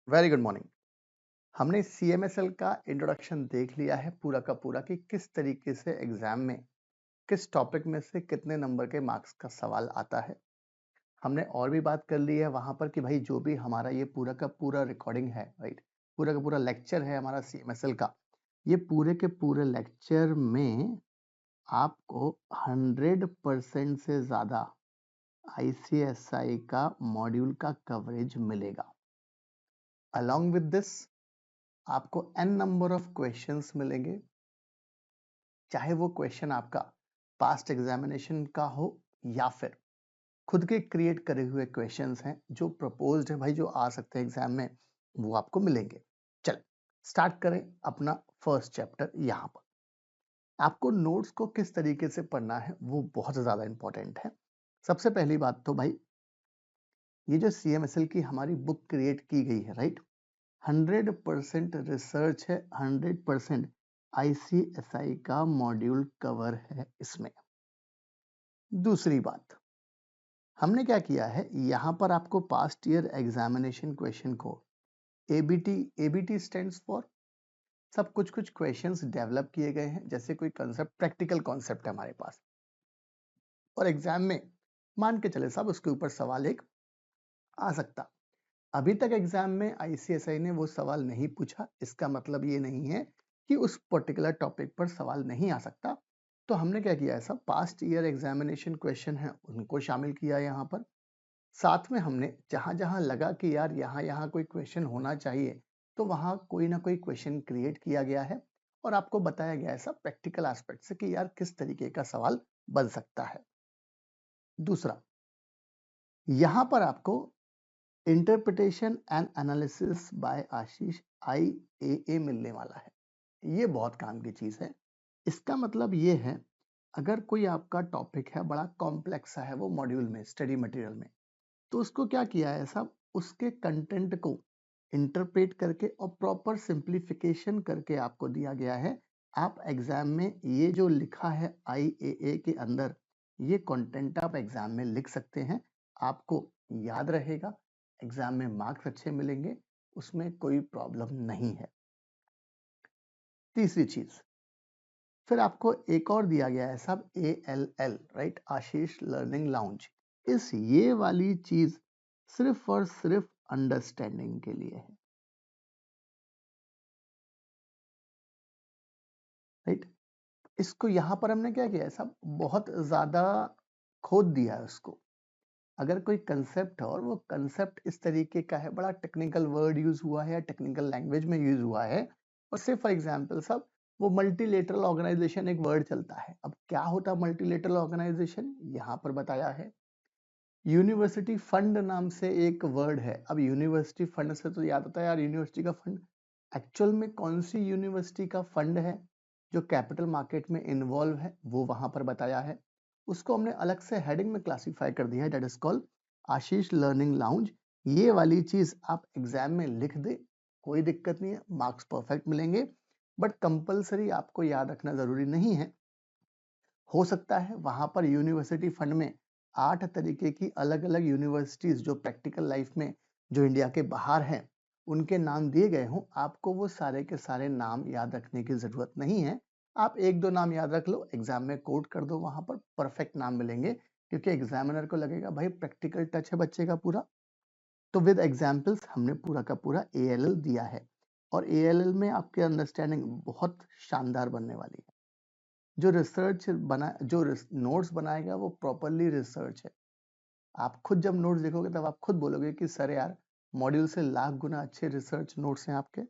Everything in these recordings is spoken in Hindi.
Very good morning. हमने CMSL का इंट्रोडक्शन देख लिया है पूरा का पूरा कि किस तरीके से एग्जाम में किस टॉपिक में से कितने नंबर के मार्क्स का सवाल आता है। हमने और भी बात कर ली है वहां पर कि भाई जो भी हमारा ये पूरा का पूरा रिकॉर्डिंग है, राइट, पूरा का पूरा लेक्चर है हमारा CMSL का, ये पूरे के पूरे लेक्चर में आपको 100% से ज्यादा ICSI का मॉड्यूल का कवरेज मिलेगा। अलॉन्ग विद दिस आपको n नंबर ऑफ क्वेश्चंस मिलेंगे, चाहे वो क्वेश्चन आपका पास्ट एग्जामिनेशन का हो या फिर खुद के क्रिएट करे हुए क्वेश्चंस हैं जो प्रपोज्ड है भाई, जो आ सकते हैं एग्जाम में, वो आपको मिलेंगे। चल स्टार्ट करें अपना फर्स्ट चैप्टर। यहाँ पर आपको नोट्स को किस तरीके से पढ़ना है वो बहुत ज्यादा इंपॉर्टेंट है। सबसे पहली बात तो भाई ये जो CMSL की हमारी बुक क्रिएट की गई है, राइट, 100% रिसर्च है, 100% ICSI का मॉड्यूल कवर है इसमें। दूसरी बात हमने क्या किया है, यहां पर आपको पास्ट ईयर एग्जामिनेशन क्वेश्चन को एबीटी स्टैंड्स फॉर सब कुछ क्वेश्चंस डेवलप किए गए हैं। जैसे कोई कंसेप्ट, प्रैक्टिकल कॉन्सेप्ट है हमारे पास और एग्जाम में मान के चले सब उसके ऊपर सवाल एक आ सकता। अभी तक एग्जाम में ICSI ने वो सवाल नहीं पूछा, इसका मतलब ये नहीं है कि उस पर्टिकुलर टॉपिक पर सवाल नहीं आ सकता। तो हमने क्या किया है, सब पास्ट ईयर एग्जामिनेशन क्वेश्चन है उनको शामिल किया यहाँ पर। साथ में हमने जहां जहां लगा कि यार यहाँ यहाँ कोई क्वेश्चन होना चाहिए तो वहां कोई ना कोई क्वेश्चन क्रिएट किया गया है और आपको बताया गया है सब प्रैक्टिकल एस्पेक्ट से कि यार किस तरीके का सवाल बन सकता है। दूसरा, यहां पर आपको interpretation and analysis bye Ashish IAA मिलने वाला है। ये बहुत काम की चीज है। इसका मतलब ये है, अगर कोई आपका टॉपिक है बड़ा कॉम्प्लेक्स है वो मॉड्यूल में स्टडी मटेरियल में, तो उसको क्या किया है साहब, उसके कंटेंट को इंटरप्रेट करके और प्रॉपर सिंप्लीफिकेशन करके आपको दिया गया है। आप एग्जाम में ये जो लिखा है IAA के अंदर, ये कंटेंट आप एग्जाम में लिख सकते हैं, आपको याद रहेगा, एग्जाम में मार्क्स अच्छे मिलेंगे, उसमें कोई प्रॉब्लम नहीं है। तीसरी चीज फिर आपको एक और दिया गया है साहब, ALL, राइट, आशीष लर्निंग लाउंज। इस ये वाली चीज सिर्फ और सिर्फ अंडरस्टैंडिंग के लिए है, राइट। इसको यहां पर हमने क्या किया है साहब, बहुत ज्यादा खोद दिया है उसको। अगर कोई कंसेप्ट है और वो कंसेप्ट इस तरीके का है, बड़ा टेक्निकल वर्ड यूज हुआ है या टेक्निकल लैंग्वेज में यूज हुआ है, और सिर्फ फॉर एग्जांपल साहब वो मल्टीलेटरल ऑर्गेनाइजेशन एक वर्ड चलता है। अब क्या होता है मल्टीलेटरल ऑर्गेनाइजेशन, यहाँ पर बताया है। यूनिवर्सिटी फंड नाम से एक वर्ड है। अब यूनिवर्सिटी फंड से तो याद आता है यार यूनिवर्सिटी का फंड, एक्चुअल में कौन सी यूनिवर्सिटी का फंड है जो कैपिटल मार्केट में इन्वॉल्व है वो वहां पर बताया है। उसको हमने अलग से हेडिंग में क्लासिफाई कर दिया है, that is called Ashish learning lounge. ये वाली चीज आप एग्जाम में लिख दे, कोई दिक्कत नहीं है, मार्क्स परफेक्ट मिलेंगे, बट कंपलसरी आपको याद रखना जरूरी नहीं है। हो सकता है वहां पर यूनिवर्सिटी फंड में 8 तरीके की अलग अलग यूनिवर्सिटीज जो प्रैक्टिकल लाइफ में जो इंडिया के बाहर हैं उनके नाम दिए गए हों, आपको वो सारे के सारे नाम याद रखने की जरूरत नहीं है। आप एक दो नाम याद रख लो, एग्जाम में कोट कर दो, वहां पर परफेक्ट नाम मिलेंगे, क्योंकि एग्जामिनर को लगेगा भाई प्रैक्टिकल टच है बच्चे का पूरा। तो विद एग्जाम्पल्स हमने पूरा का पूरा ALL दिया है और ALL में आपके अंडरस्टैंडिंग बहुत शानदार बनने वाली है। जो रिसर्च बना, जो नोट्स बनाएगा वो प्रॉपरली रिसर्च है। आप खुद जब नोट्स देखोगे तब आप खुद बोलोगे कि सर यार मॉड्यूल से लाख गुना अच्छे रिसर्च नोट्स हैं आपके।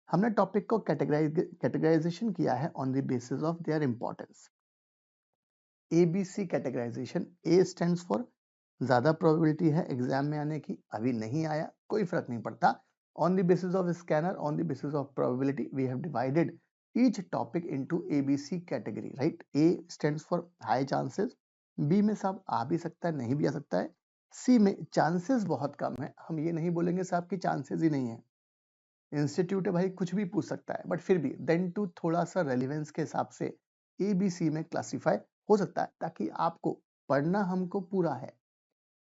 हमने टॉपिक को कैटेगराइजेशन किया है on the basis of their importance. ABC categorization, A stands for ज्यादा प्रोबेबिलिटी है एग्जाम में आने की, अभी नहीं आया कोई फर्क नहीं पड़ता। On the basis of scanner, on the basis of probability we have divided each topic into ABC category, right? A stands for high chances, B में साहब आ भी सकता है नहीं भी आ सकता है, C में चांसेस बहुत कम है। हम ये नहीं बोलेंगे साहब कि चांसेस ही नहीं है, इंस्टीट्यूट है भाई कुछ भी पूछ सकता है, बट फिर भी देन टू थोड़ा सा रेलिवेंस के हिसाब से ABC में क्लासिफाई हो सकता है, ताकि आपको पढ़ना हमको पूरा है,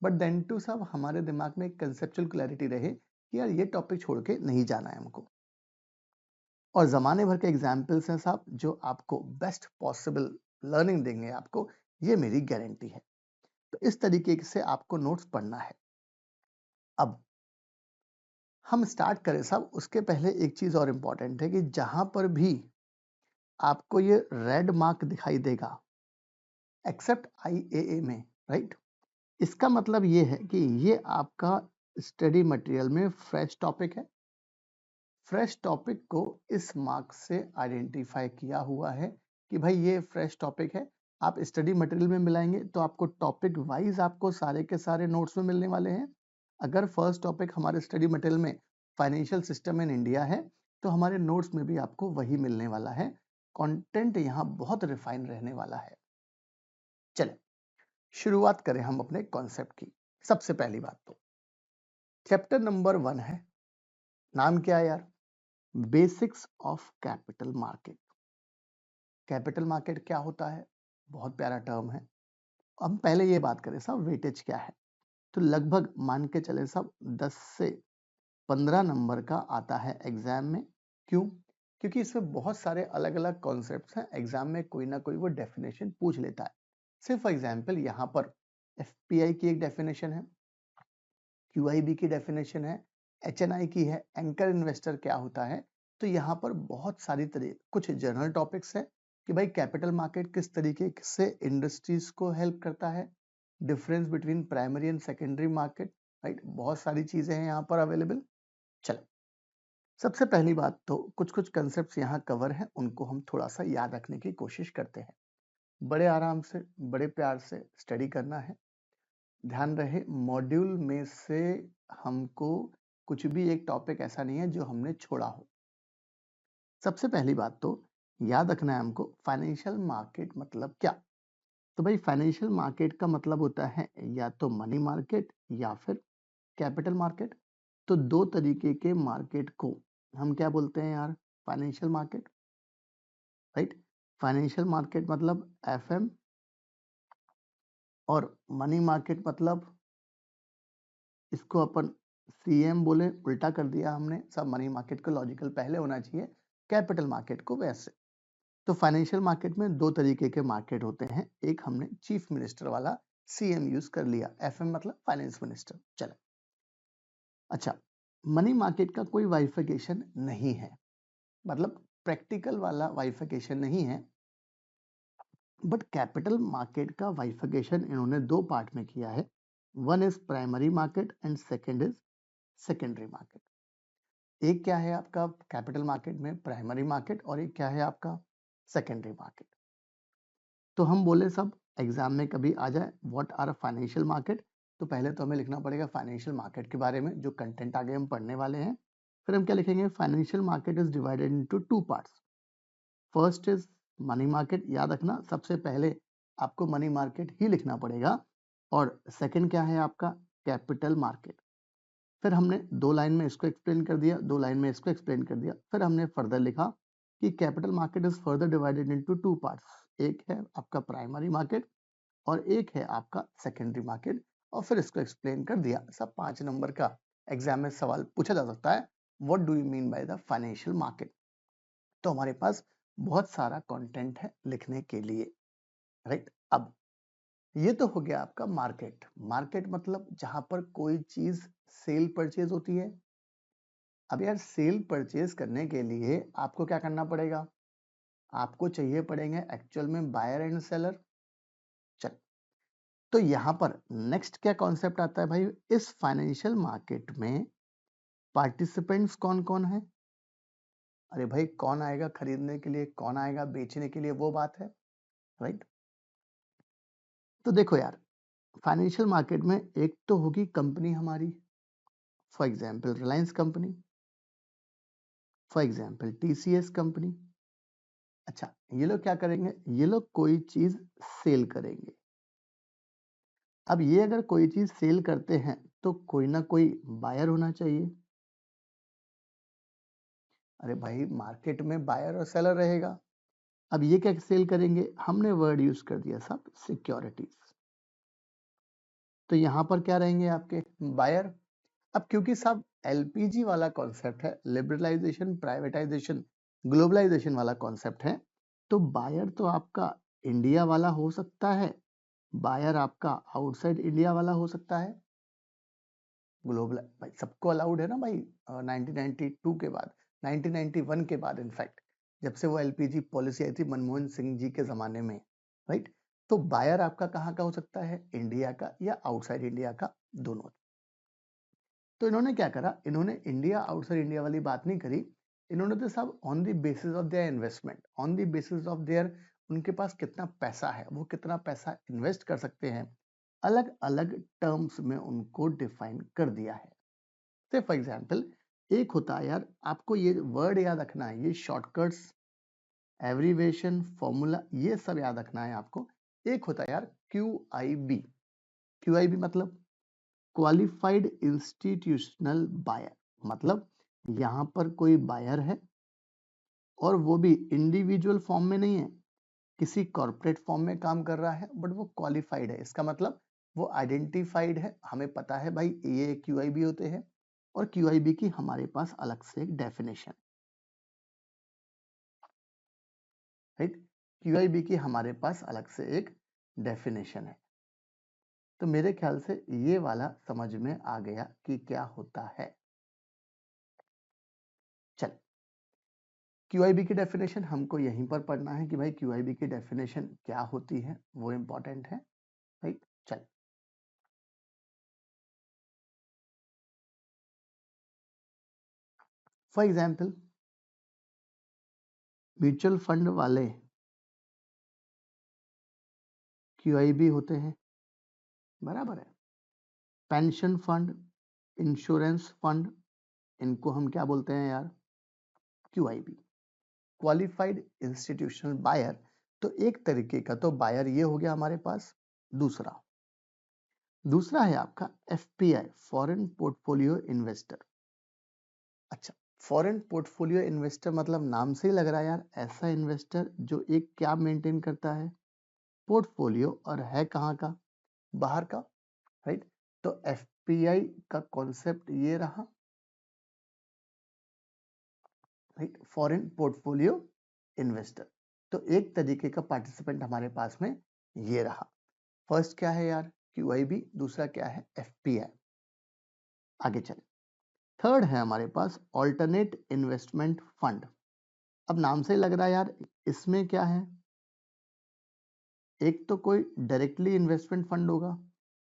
बट देन टू साहब हमारे दिमाग में कंसेप्चुअल क्लैरिटी रहे कि यार ये टॉपिक छोड़ के नहीं जाना है हमको, और जमाने भर के एग्जाम्पल्स हैं साहब जो आपको बेस्ट पॉसिबल लर्निंग देंगे आपको, ये मेरी गारंटी है। तो इस तरीके से आपको नोट्स पढ़ना है। अब हम स्टार्ट करें साहब, उसके पहले एक चीज और इंपॉर्टेंट है कि जहां पर भी आपको ये रेड मार्क दिखाई देगा एक्सेप्ट IAA में, राइट, इसका मतलब ये है कि ये आपका स्टडी मटेरियल में फ्रेश टॉपिक है। फ्रेश टॉपिक को इस मार्क से आइडेंटिफाई किया हुआ है कि भाई ये फ्रेश टॉपिक है। आप स्टडी मटेरियल में मिलाएंगे तो आपको टॉपिक वाइज आपको सारे के सारे नोट्स में मिलने वाले हैं। अगर फर्स्ट टॉपिक हमारे स्टडी मटेरियल में फाइनेंशियल सिस्टम इन इंडिया है तो हमारे नोट्स में भी आपको वही मिलने वाला है। कंटेंट यहाँ बहुत रिफाइन रहने वाला है। चले शुरुआत करें हम अपने कॉन्सेप्ट की। सबसे पहली बात तो चैप्टर नंबर 1 है, नाम क्या है यार, basics of capital market. Capital market क्या होता है, बहुत प्यारा टर्म है। हम पहले ये बात करें साहब वेटेज क्या है, तो लगभग मान के चले साहब 10 से 15 नंबर का आता है एग्जाम में। क्यों? क्योंकि इसमें बहुत सारे अलग अलग कॉन्सेप्ट्स हैं, एग्जाम में कोई ना कोई वो डेफिनेशन पूछ लेता है। सिर्फ एग्जाम्पल यहाँ पर FPI की एक डेफिनेशन है, QIB की डेफिनेशन है, HNI की है, एंकर इन्वेस्टर क्या होता है। तो यहाँ पर बहुत सारी तरह कुछ जनरल टॉपिक्स है कि भाई कैपिटल मार्केट किस तरीके से इंडस्ट्रीज को हेल्प करता है, difference between primary and secondary market, right, बहुत सारी चीजें हैं यहाँ पर अवेलेबल। चलो सबसे पहली बात तो कुछ कुछ कंसेप्ट्स यहाँ कवर हैं, उनको हम थोड़ा सा याद रखने की कोशिश करते हैं। बड़े आराम से बड़े प्यार से स्टडी करना है। ध्यान रहे मॉड्यूल में से हमको कुछ भी एक टॉपिक ऐसा नहीं है जो हमने छोड़ा हो। सबसे पहली बात तो याद रखना है हमको फाइनेंशियल मार्केट मतलब क्या। तो भाई फाइनेंशियल मार्केट का मतलब होता है या तो मनी मार्केट या फिर कैपिटल मार्केट। तो दो तरीके के मार्केट को हम क्या बोलते हैं यार, financial market, right. Financial market मतलब FM और मनी मार्केट मतलब इसको अपन CM बोले, उल्टा कर दिया हमने सब। मनी मार्केट को लॉजिकल पहले होना चाहिए, कैपिटल मार्केट को वैसे। तो फाइनेंशियल मार्केट में दो तरीके के मार्केट होते हैं, एक हमने चीफ मिनिस्टर वाला CM यूज कर लिया, FM मतलब फाइनेंस मिनिस्टर। चलो अच्छा, मनी मार्केट का कोई वाइफिकेशन नहीं है, मतलब प्रैक्टिकल वाला वाइफिकेशन नहीं है, बट कैपिटल मार्केट का वाइफिकेशन इन्होंने दो पार्ट में किया है। One is primary market and second is secondary market. एक क्या है आपका कैपिटल मार्केट में प्राइमरी मार्केट और एक क्या है आपका सेकेंडरी मार्केट। तो हम बोले सब एग्जाम में कभी आ जाए व्हाट आर फाइनेंशियल मार्केट, तो पहले तो हमें लिखना पड़ेगा फाइनेंशियल मार्केट के बारे में जो कंटेंट आगे हम पढ़ने वाले हैं। फिर हम क्या लिखेंगे, financial market is divided into two parts. First is money market, याद रखना सबसे पहले आपको मनी मार्केट ही लिखना पड़ेगा। और सेकंड क्या है आपका कैपिटल मार्केट। फिर हमने दो लाइन में इसको एक्सप्लेन कर दिया, दो लाइन में इसको एक्सप्लेन कर दिया। फिर हमने फर्दर लिखा कि capital market is further divided into two parts, एक है आपका प्राइमरी मार्केट और एक है आपका सेकेंडरी मार्केट। और फिर इसको एक्सप्लेन कर दिया। सब 5 नंबर का एग्जाम में सवाल पूछा जा सकता है, what do you mean by the financial market. तो हमारे पास बहुत सारा कंटेंट है लिखने के लिए, राइट। अब ये तो हो गया आपका मार्केट। मार्केट मतलब जहां पर कोई चीज सेल परचेज होती है। अब यार सेल परचेज करने के लिए आपको क्या करना पड़ेगा, आपको चाहिए पड़ेंगे एक्चुअल में बायर एंड सेलर। चल तो यहां पर नेक्स्ट क्या कॉन्सेप्ट आता है भाई, इस फाइनेंशियल मार्केट में पार्टिसिपेंट्स कौन कौन है। अरे भाई कौन आएगा खरीदने के लिए, कौन आएगा बेचने के लिए, वो बात है, राइट। तो देखो यार फाइनेंशियल मार्केट में एक तो होगी कंपनी हमारी, for example Reliance company, for example TCS company. अच्छा ये लोग क्या करेंगे, ये लोग कोई चीज सेल करेंगे। अब ये अगर कोई चीज सेल करते हैं तो कोई ना कोई बायर होना चाहिए। अरे भाई मार्केट में बायर और सेलर रहेगा। अब ये क्या सेल करेंगे, हमने वर्ड यूज कर दिया साहब सिक्योरिटीज। तो यहां पर क्या रहेंगे आपके बायर। अब क्योंकि साहब एलपीजी वाला कॉन्सेप्ट है, लिबरलाइजेशन, प्राइवेटाइजेशन, ग्लोबलाइजेशन वाला कॉन्सेप्ट है, तो बायर तो आपका इंडिया वाला हो सकता है, बायर आपका आउटसाइड इंडिया वाला हो सकता है। ग्लोबल भाई सबको अलाउड है ना भाई, 1992 के बाद, 1991 के बाद, इनफैक्ट जब से वो एलपीजी पॉलिसी आई थी मनमोहन सिंह जी के जमाने में, राइट। तो बायर आपका कहाँ का हो सकता है, इंडिया का या आउटसाइड इंडिया का, दोनों। तो इन्होंने क्या करा, इन्होंने इंडिया आउटसाइड इंडिया वाली बात नहीं करी, इन्होंने तो सब on the basis of their investment, on the basis of there, उनके पास कितना पैसा है, वो कितना पैसा इन्वेस्ट कर सकते हैं, अलग अलग टर्म्स में उनको डिफाइन कर दिया है। से फॉर एग्जाम्पल एक होता है यार, आपको ये वर्ड याद रखना है, ये शॉर्टकट्स, एब्रीवेशन, फॉर्मूला, ये सब याद रखना है आपको। एक होता है यार QIB, QIB मतलब क्वालिफाइड इंस्टीट्यूशनल बायर, मतलब यहां पर कोई बायर है और वो भी इंडिविजुअल फॉर्म में नहीं है, किसी कॉर्पोरेट फॉर्म में काम कर रहा है, बट वो क्वालिफाइड है, इसका मतलब वो आइडेंटिफाइड है, हमें पता है भाई ये QIB होते हैं, और QIB की हमारे पास अलग से एक डेफिनेशन, राइट। QIB की हमारे पास अलग से एक डेफिनेशन है। तो मेरे ख्याल से ये वाला समझ में आ गया कि क्या होता है। चल, QIB की डेफिनेशन हमको यहीं पर पढ़ना है कि भाई QIB की डेफिनेशन क्या होती है, वो इंपॉर्टेंट है, राइट। चल, फॉर एग्जाम्पल म्यूचुअल फंड वाले QIB होते हैं, बराबर है। पेंशन फंड, इंश्योरेंस फंड, इनको हम क्या बोलते हैं यार, QIB, क्वालिफाइड इंस्टीट्यूशनल बायर। तो एक तरीके का तो बायर ये हो गया हमारे पास। दूसरा दूसरा है आपका FPI, फॉरेन पोर्टफोलियो इन्वेस्टर। अच्छा, फॉरेन पोर्टफोलियो इन्वेस्टर मतलब नाम से ही लग रहा है यार, ऐसा इन्वेस्टर जो एक क्या मेंटेन करता है, पोर्टफोलियो, और है कहाँ का, बाहर का, राइट। तो FPI का कॉन्सेप्ट ये रहा, राइट, फॉरेन पोर्टफोलियो इन्वेस्टर। तो एक तरीके का पार्टिसिपेंट हमारे पास में ये रहा। फर्स्ट क्या है यार, QIB, दूसरा क्या है, FPI। आगे चले, थर्ड है हमारे पास ऑल्टरनेट इन्वेस्टमेंट फंड। अब नाम से ही लग रहा है यार, इसमें क्या है, एक तो कोई डायरेक्टली इन्वेस्टमेंट फंड होगा,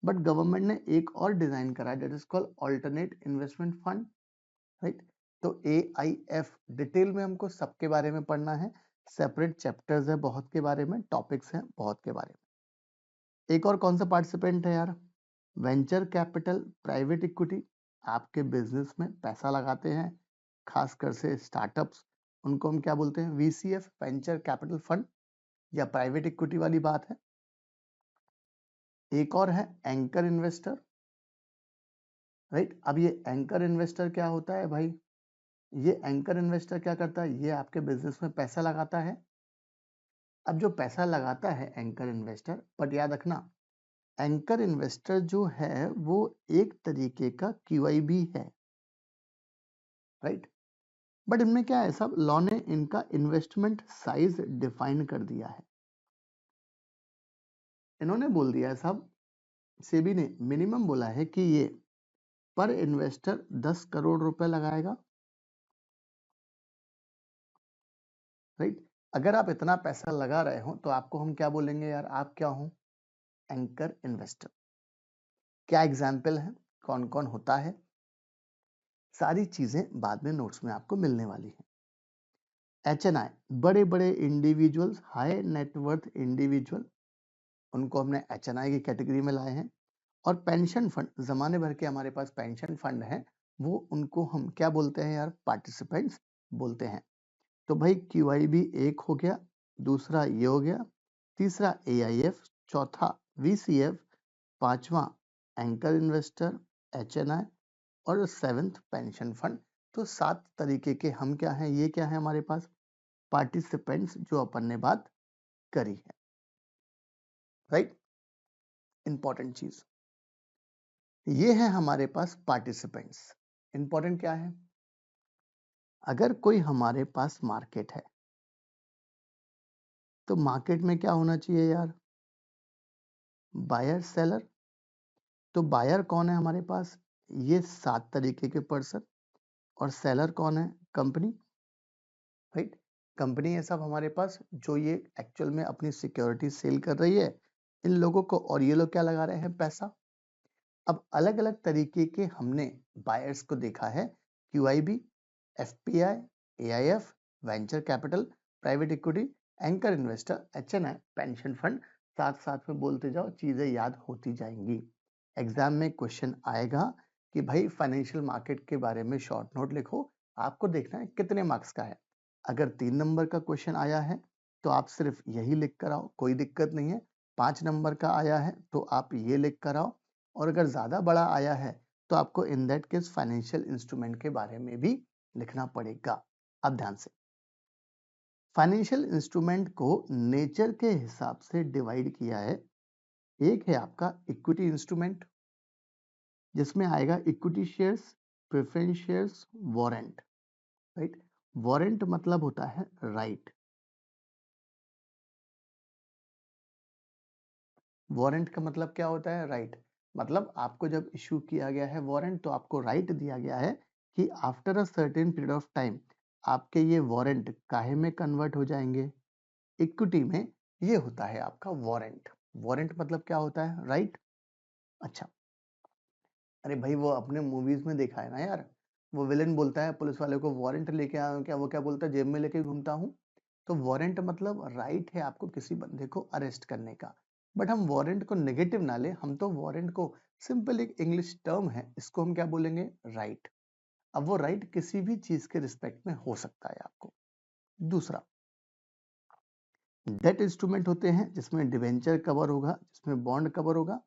बट गवर्नमेंट ने एक और डिजाइन करा है, that is called alternate investment fund, right. तो AIF डिटेल में हमको सबके बारे में पढ़ना है, सेपरेट चैप्टर्स है बहुत के बारे में, टॉपिक्स हैं बहुत के बारे में। एक और कौन सा पार्टिसिपेंट है यार, वेंचर कैपिटल, प्राइवेट इक्विटी, आपके बिजनेस में पैसा लगाते हैं, खासकर से स्टार्टअप्स, उनको हम क्या बोलते हैं, VCF, वेंचर कैपिटल फंड, या प्राइवेट इक्विटी वाली बात है। एक और है एंकर इन्वेस्टर, राइट। अब ये एंकर इन्वेस्टर क्या होता है भाई, ये एंकर इन्वेस्टर क्या करता है, ये आपके बिजनेस में पैसा लगाता है। अब जो पैसा लगाता है एंकर इन्वेस्टर, बट याद रखना एंकर इन्वेस्टर जो है वो एक तरीके का QIB है, राइट। बट इनमें क्या है, सब लॉ ने इनका इन्वेस्टमेंट साइज डिफाइन कर दिया है। इन्होंने बोल दिया है साहब, सेबी ने मिनिमम बोला है कि ये पर इन्वेस्टर 10 करोड़ रुपए लगाएगा, राइट। अगर आप इतना पैसा लगा रहे हो तो आपको हम क्या बोलेंगे यार, आप क्या हो, एंकर इन्वेस्टर। क्या एग्जाम्पल है, कौन कौन होता है, सारी चीजें बाद में नोट्स में आपको मिलने वाली है। HNI, बड़े बड़े इंडिविजुअल्स, हाई नेटवर्थ इंडिविजुअल, उनको हमने HNI की कैटेगरी में लाए हैं। और पेंशन फंड, जमाने भर के हमारे पास पेंशन फंड है, वो उनको हम क्या बोलते हैं यार, पार्टिसिपेंट्स बोलते हैं। तो भाई QIB एक हो गया, दूसरा ये हो गया, तीसरा AIF, चौथा VCF, पांचवा एंकर इन्वेस्टर HNI, और सेवेंथ पेंशन फंड। तो 7 तरीके के हम क्या हैं, ये क्या है हमारे पास, पार्टिसिपेंट्स, जो अपन ने बात करी है, राइट। इंपॉर्टेंट चीज ये है हमारे पास पार्टिसिपेंट्स। इंपॉर्टेंट क्या है? अगर कोई हमारे पास मार्केट है तो मार्केट में क्या होना चाहिए यार? Buyer seller. तो बायर कौन है हमारे पास? ये 7 तरीके के पर्सन। और सेलर कौन है? Company, right? कंपनी है सब हमारे पास, जो ये एक्चुअल में अपनी सिक्योरिटी सेल कर रही है इन लोगों को, और ये लोग क्या लगा रहे हैं? पैसा। अब अलग अलग तरीके के हमने बायर्स को देखा है, QIB, FPI, AIF, venture capital, private equity, anchor investor, HNI, pension fund. साथ साथ में बोलते जाओ, चीजें याद होती जाएंगी। एग्जाम में क्वेश्चन आएगा कि भाई फाइनेंशियल मार्केट के बारे में शॉर्ट नोट लिखो, आपको देखना है कितने मार्क्स का है। अगर 3 नंबर का क्वेश्चन आया है तो आप सिर्फ यही लिख कर आओ, कोई दिक्कत नहीं है। 5 नंबर का आया है तो आप ये लिख कर आओ, और अगर ज्यादा बड़ा आया है तो आपको in that case financial instrument के बारे में भी लिखना पड़ेगा। अब ध्यान से, फाइनेंशियल इंस्ट्रूमेंट को नेचर के हिसाब से डिवाइड किया है। एक है आपका इक्विटी इंस्ट्रूमेंट, जिसमें आएगा equity shares, preference shares, warrant, right? Warrant मतलब होता है राइट। वारंट का मतलब क्या होता है? राइट। मतलब आपको जब इशू किया गया है वारंट तो आपको राइट दिया गया है कि after a certain period of time आपके ये वारंट काहे में कन्वर्ट हो जाएंगे? इक्विटी में। ये होता है आपका वारंट। वारंट मतलब क्या होता है? राइट। अच्छा, अरे भाई वो अपने मूवीज में देखा है ना यार, वो विलेन बोलता है पुलिस वाले को, वारंट लेके आया हूं क्या? वो क्या बोलता है? जेब में लेके घूमता हूँ। तो वारंट मतलब राइट है आपको किसी बंदे को अरेस्ट करने का। बट हम वारंट को नेगेटिव ना ले, हम तो वारंट को सिंपल एक इंग्लिश टर्म है, इसको हम क्या बोलेंगे? राइट। अब वो राइट किसी भी चीज के रिस्पेक्ट में हो सकता है आपको। दूसरा, डेट इंस्ट्रूमेंट होते हैं जिसमें डिवेंचर कवर होगा, जिसमें बॉन्ड कवर होगा।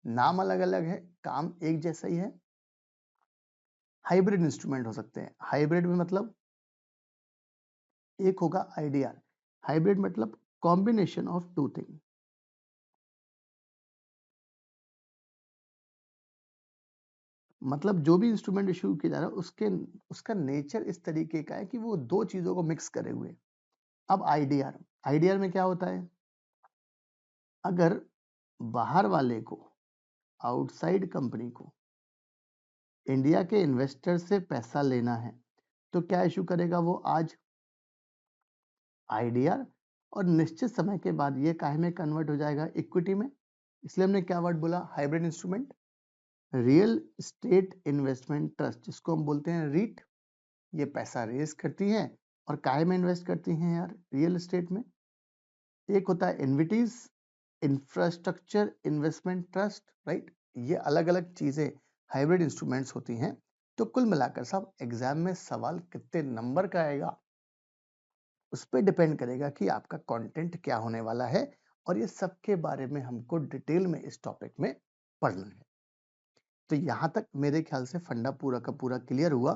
नाम अलग अलग है, काम एक जैसा ही है। हाइब्रिड इंस्ट्रूमेंट हो सकते हैं। हाइब्रिड में मतलब एक होगा IDR। हाइब्रिड मतलब कॉम्बिनेशन ऑफ टू थिंग। मतलब जो भी इंस्ट्रूमेंट इशू किया जा रहा है उसका नेचर इस तरीके का है कि वो दो चीजों को मिक्स करे हुए। अब IDR, IDR में क्या होता है? अगर बाहर वाले को, आउटसाइड कंपनी को इंडिया के इन्वेस्टर से पैसा लेना है तो क्या इशू करेगा वो? आज IDR। और निश्चित समय के बाद ये काहे में कन्वर्ट हो जाएगा? इक्विटी में। इसलिए हमने क्या वर्ड बोला? Hybrid instrument. Real estate investment trust, जिसको हम बोलते हैं रीट, ये पैसा रेज करती हैं और काहे में इन्वेस्ट करती हैं यार? रियल एस्टेट में। एक होता है इन्विटीज, इंफ्रास्ट्रक्चर इन्वेस्टमेंट ट्रस्ट, राइट? ये अलग अलग चीजें हाइब्रिड इंस्ट्रूमेंट्स होती हैं। तो कुल मिलाकर साहब एग्जाम में सवाल कितने नंबर का आएगा उस पर डिपेंड करेगा कि आपका कंटेंट क्या होने वाला है, और ये सब के बारे में हमको डिटेल में इस टॉपिक में पढ़ना है। तो यहां तक मेरे ख्याल से फंडा पूरा का पूरा क्लियर हुआ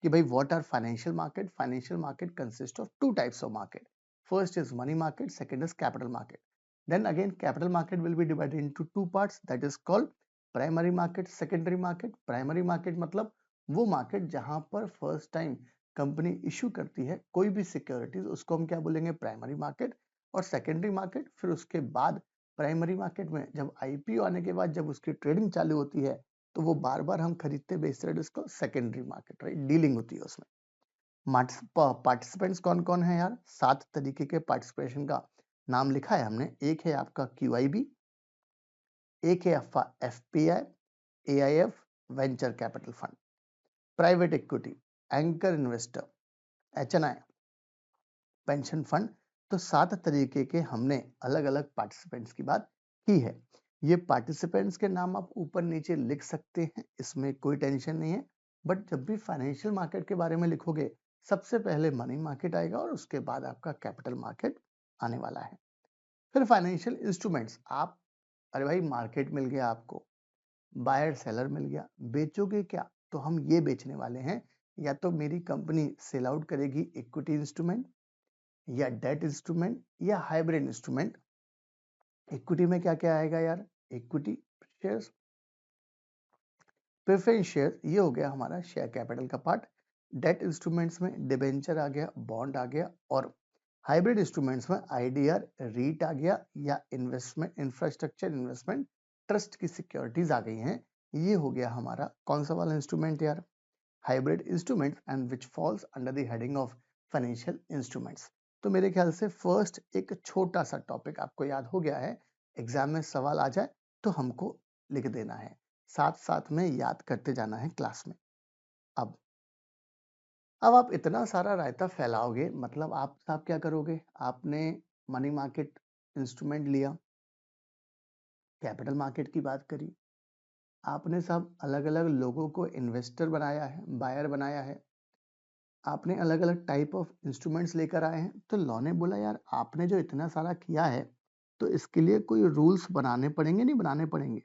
कि भाई what are financial market. Financial market consist of two types of market. First is money market, second is capital market. Then again capital market will be divided into two parts, that is called primary market, secondary market. Primary market मतलब वो मार्केट जहां पर फर्स्ट टाइम कंपनी इशू करती है कोई भी सिक्योरिटीज, उसको हम क्या बोलेंगे? Primary market. और सेकेंडरी मार्केट फिर उसके बाद प्राइमरी मार्केट में जब IPO आने के बाद जब उसकी ट्रेडिंग चालू होती है तो वो बार बार हम खरीदते बेचते रहते, इसको सेकेंडरी मार्केट, राइट? डीलिंग होती है उसमें। पार्टिसिपेंट्स कौन कौन है यार? 7 तरीके के पार्टिसिपेशन का नाम लिखा है हमने। एक है आपका QIB, एक है आपका FPI, AIF, venture capital fund, private equity, anchor investor, HNI, pension fund. तो 7 तरीके के हमने अलग अलग पार्टिसिपेंट्स की बात की है। ये पार्टिसिपेंट्स के नाम आप ऊपर नीचे लिख सकते हैं, इसमें कोई टेंशन नहीं है। बट जब भी फाइनेंशियल मार्केट के बारे में लिखोगे सबसे पहले मनी मार्केट आएगा और उसके बाद आपका कैपिटल मार्केट आने वाला है। फिर फाइनेंशियल इंस्ट्रूमेंट्स आप, अरे भाई मार्केट मिल गया आपको, बायर सेलर मिल गया, बेचोगे क्या? तो हम ये बेचने वाले हैं, या तो मेरी कंपनी सेल आउट करेगी इक्विटी इंस्ट्रूमेंट या डेट इंस्ट्रूमेंट या हाइब्रिड इंस्ट्रूमेंट। इक्विटी में क्या क्या आएगा यार? इक्विटी शेयर्स, प्रेफरेंस शेयर ये हो गया हमारा शेयर कैपिटल का पार्ट। डेट इंस्ट्रूमेंट्स में डिबेंचर आ गया, बॉन्ड आ गया, और हाइब्रिड इंस्ट्रूमेंट्स में आईडीआर, रीट आ गया, या इन्वेस्टमेंट इंफ्रास्ट्रक्चर इन्वेस्टमेंट ट्रस्ट की सिक्योरिटीज आ गई हैं। ये हो गया हमारा कौन सा वाला इंस्ट्रूमेंट यार? Hybrid instruments, and which falls under the heading of financial instruments. तो मेरे ख्याल से फर्स्ट एक छोटा सा टॉपिक आपको याद हो गया है। एग्जाम में सवाल आ जाए तो हमको लिख देना है, साथ साथ में याद करते जाना है क्लास में। अब आप इतना सारा रायता फैलाओगे, मतलब आप साहब क्या करोगे? आपने मनी मार्केट इंस्ट्रूमेंट लिया, कैपिटल मार्केट की बात करी, आपने साहब अलग अलग लोगों को इन्वेस्टर बनाया है, बायर बनाया है, आपने अलग अलग टाइप ऑफ इंस्ट्रूमेंट्स लेकर आए हैं। तो लॉ ने बोला यार आपने जो इतना सारा किया है तो इसके लिए कोई रूल्स बनाने पड़ेंगे, नहीं बनाने पड़ेंगे?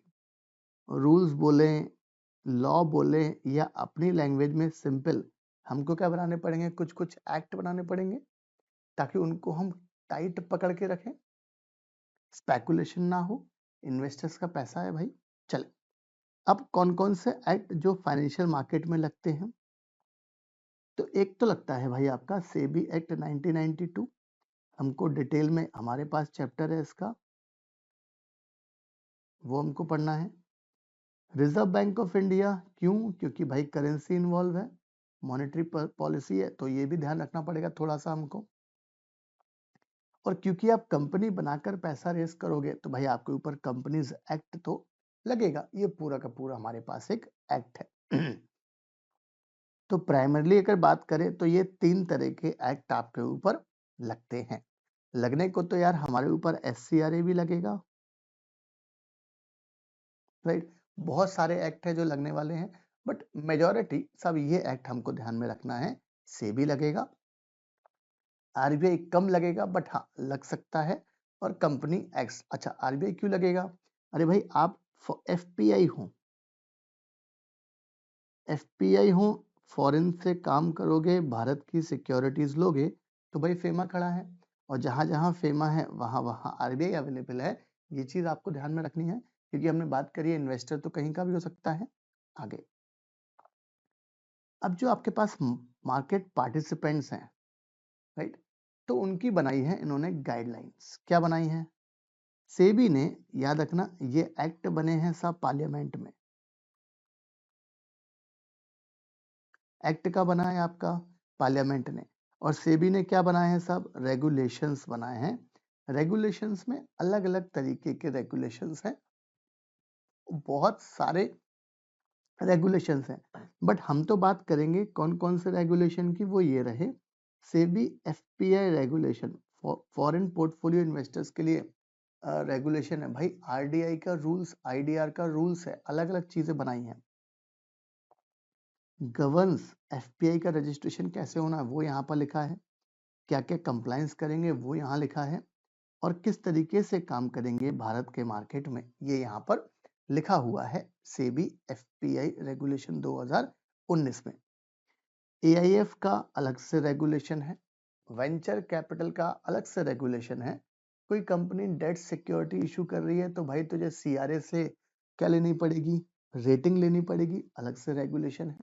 रूल्स बोले, लॉ बोले, या अपनी लैंग्वेज में सिंपल हमको क्या बनाने पड़ेंगे? कुछ कुछ एक्ट बनाने पड़ेंगे ताकि उनको हम टाइट पकड़ के रखें, स्पेकुलेशन ना हो, इन्वेस्टर्स का पैसा है भाई। चल, अब कौन कौन से एक्ट जो फाइनेंशियल मार्केट में लगते हैं? तो एक तो लगता है भाई आपका सेबी एक्ट 1992। हमको डिटेल में हमारे पास चैप्टर है इसका, वो हमको पढ़ना है। रिजर्व बैंक ऑफ इंडिया, क्यों? क्योंकि भाई करेंसी इन्वॉल्व है, मॉनेटरी पॉलिसी है, तो ये भी ध्यान रखना पड़ेगा थोड़ा सा हमको। और क्योंकि आप कंपनी बनाकर पैसा रेस करोगे तो भाई आपके ऊपर कंपनीज एक्ट तो लगेगा। ये पूरा का पूरा हमारे पास एक एक्ट है। तो प्राइमरली अगर बात करें तो ये 3 तरह के एक्ट आपके ऊपर लगते हैं। लगने को तो यार हमारे ऊपर एससीआरए भी लगेगा, राइट? बहुत सारे एक्ट है जो लगने वाले हैं, बट मेजॉरिटी सब ये एक्ट हमको ध्यान में रखना है। सेबी लगेगा, आरबीआई कम लगेगा बट हाँ लग सकता है, और कंपनी एक्ट। अच्छा, आरबीआई क्यों लगेगा? अरे भाई आप एफपीआई हो, एफपीआई हो, फॉरेन से काम करोगे, भारत की सिक्योरिटीज लोगे, तो भाई फेमा खड़ा है, और जहां जहां फेमा है वहां वहां आरबीआई अवेलेबल है। ये चीज आपको ध्यान में रखनी है, क्योंकि हमने बात करी है इन्वेस्टर तो कहीं का भी हो सकता है। आगे, अब जो आपके पास मार्केट पार्टिसिपेंट्स हैं, राइट, तो उनकी बनाई है इन्होंने गाइडलाइंस। क्या बनाई है? सेबी ने, याद रखना ये एक्ट बने हैं सब पार्लियामेंट में। एक्ट का बना है आपका पार्लियामेंट ने, और सेबी ने क्या बनाए हैं? सब रेगुलेशंस बनाए हैं। रेगुलेशंस में अलग अलग तरीके के रेगुलेशंस हैं, बहुत सारे रेगुलेशंस हैं, बट हम तो बात करेंगे कौन कौन से रेगुलेशन की, वो ये रहे। SEBI FPI regulation, foreign portfolio investors के लिए रेगुलेशन है भाई। आरडीआई का रूल्स, आईडीआर का रूल्स है, अलग अलग चीजें बनाई हैं। गवर्न्स एफपीआई का रजिस्ट्रेशन कैसे होना है वो यहाँ पर लिखा है, क्या क्या कंप्लायंस करेंगे वो यहाँ लिखा है, और किस तरीके से काम करेंगे भारत के मार्केट में ये यहाँ पर लिखा हुआ है सेबी एफपीआई रेगुलेशन 2019 में। एआईएफ का अलग से रेगुलेशन है, वेंचर कैपिटल का अलग से रेगुलेशन है। कोई कंपनी डेट सिक्योरिटी इशू कर रही है तो भाई तुझे सीआरए से क्या लेनी पड़ेगी? रेटिंग लेनी पड़ेगी, अलग से रेगुलेशन है।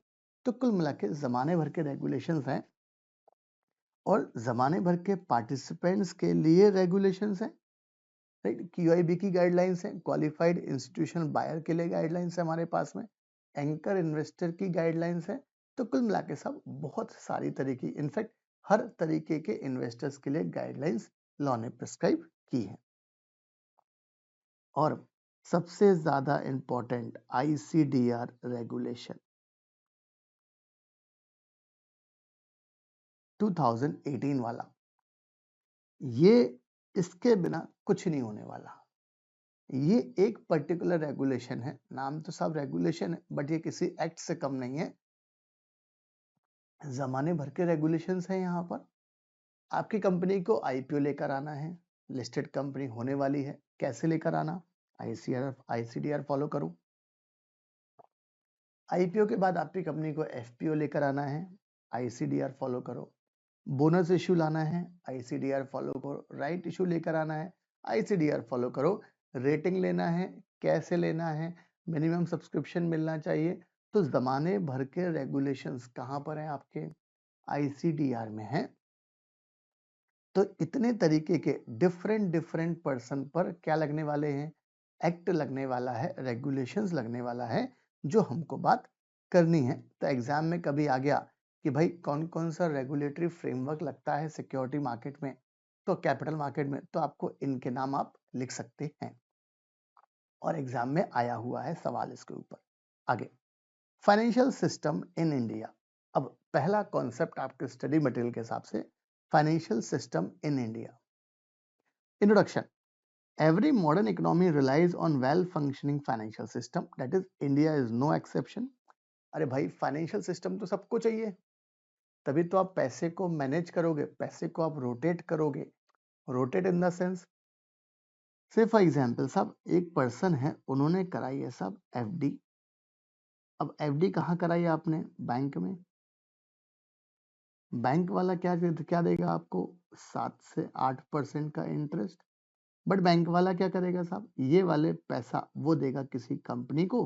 तो कुल मिला के जमाने भर के रेगुलेशंस हैं, और जमाने भर के पार्टिसिपेंट्स के लिए रेगुलेशंस हैं, राइट? क्यूआईबी की गाइडलाइंस है, क्वालिफाइड इंस्टीट्यूशनल बायर के लिए गाइडलाइंस है हमारे पास में, एंकर इन्वेस्टर की गाइडलाइंस है। तो कुल मिला के सब बहुत सारी तरीके, इनफैक्ट हर तरीके के इन्वेस्टर्स के लिए गाइडलाइंस लॉ ने प्रिस्क्राइब की है। और सबसे ज्यादा इंपॉर्टेंट आईसीडीआर रेगुलेशन 2018 वाला, ये इसके बिना कुछ नहीं होने वाला। ये एक पर्टिकुलर रेगुलेशन है, नाम तो सब रेगुलेशन है बट ये किसी एक्ट से कम नहीं है, जमाने भर के रेगुलेशंस हैं। यहाँ पर आपकी कंपनी को आईपीओ लेकर आना है, लिस्टेड कंपनी होने वाली है, कैसे लेकर आना? आईसीडीआर फॉलो करो। आईपीओ के बाद आपकी कंपनी को एफपीओ लेकर आना है, आईसीडीआर फॉलो करो। बोनस इश्यू लाना है, आईसीडीआर फॉलो करो। राइट इश्यू लेकर आना है, आईसीडीआर फॉलो करो। रेटिंग लेना है, कैसे लेना है? मिनिमम सब्सक्रिप्शन मिलना चाहिए, तो जमाने भर के रेगुलेशंस कहाँ पर हैं? आपके ICDR में हैं। तो इतने तरीके के डिफरेंट पर्सन पर क्या लगने वाले हैं? एक्ट लगने वाला है, रेगुलेशंस लगने वाला है, जो हमको बात करनी है। तो एग्जाम में कभी आ गया कि भाई कौन कौन सा रेगुलेटरी फ्रेमवर्क लगता है सिक्योरिटी मार्केट में, तो कैपिटल मार्केट में, तो आपको इनके नाम आप लिख सकते हैं और एग्जाम में आया हुआ है सवाल इसके ऊपर। आगे, फाइनेंशियल सिस्टम इन इंडिया। अब पहला कॉन्सेप्ट आपके स्टडी मटेरियल के हिसाब से, financial system in India. Introduction. Every modern economy relies on well-functioning financial system. That is, India is no exception. अरे भाई, फाइनेंशियल सिस्टम तो सबको चाहिए, तभी तो आप पैसे को मैनेज करोगे, पैसे को आप रोटेट करोगे। रोटेट इन द सेंस, से फॉर एग्जाम्पल साहब एक पर्सन है, उन्होंने कराई है साहब FD। अब FD कहाँ कराई आपने? बैंक में। बैंक वाला क्या क्या देगा आपको? 7 से 8% का इंटरेस्ट। बट बैंक वाला क्या करेगा साहब? ये वाले पैसा वो देगा किसी कंपनी को,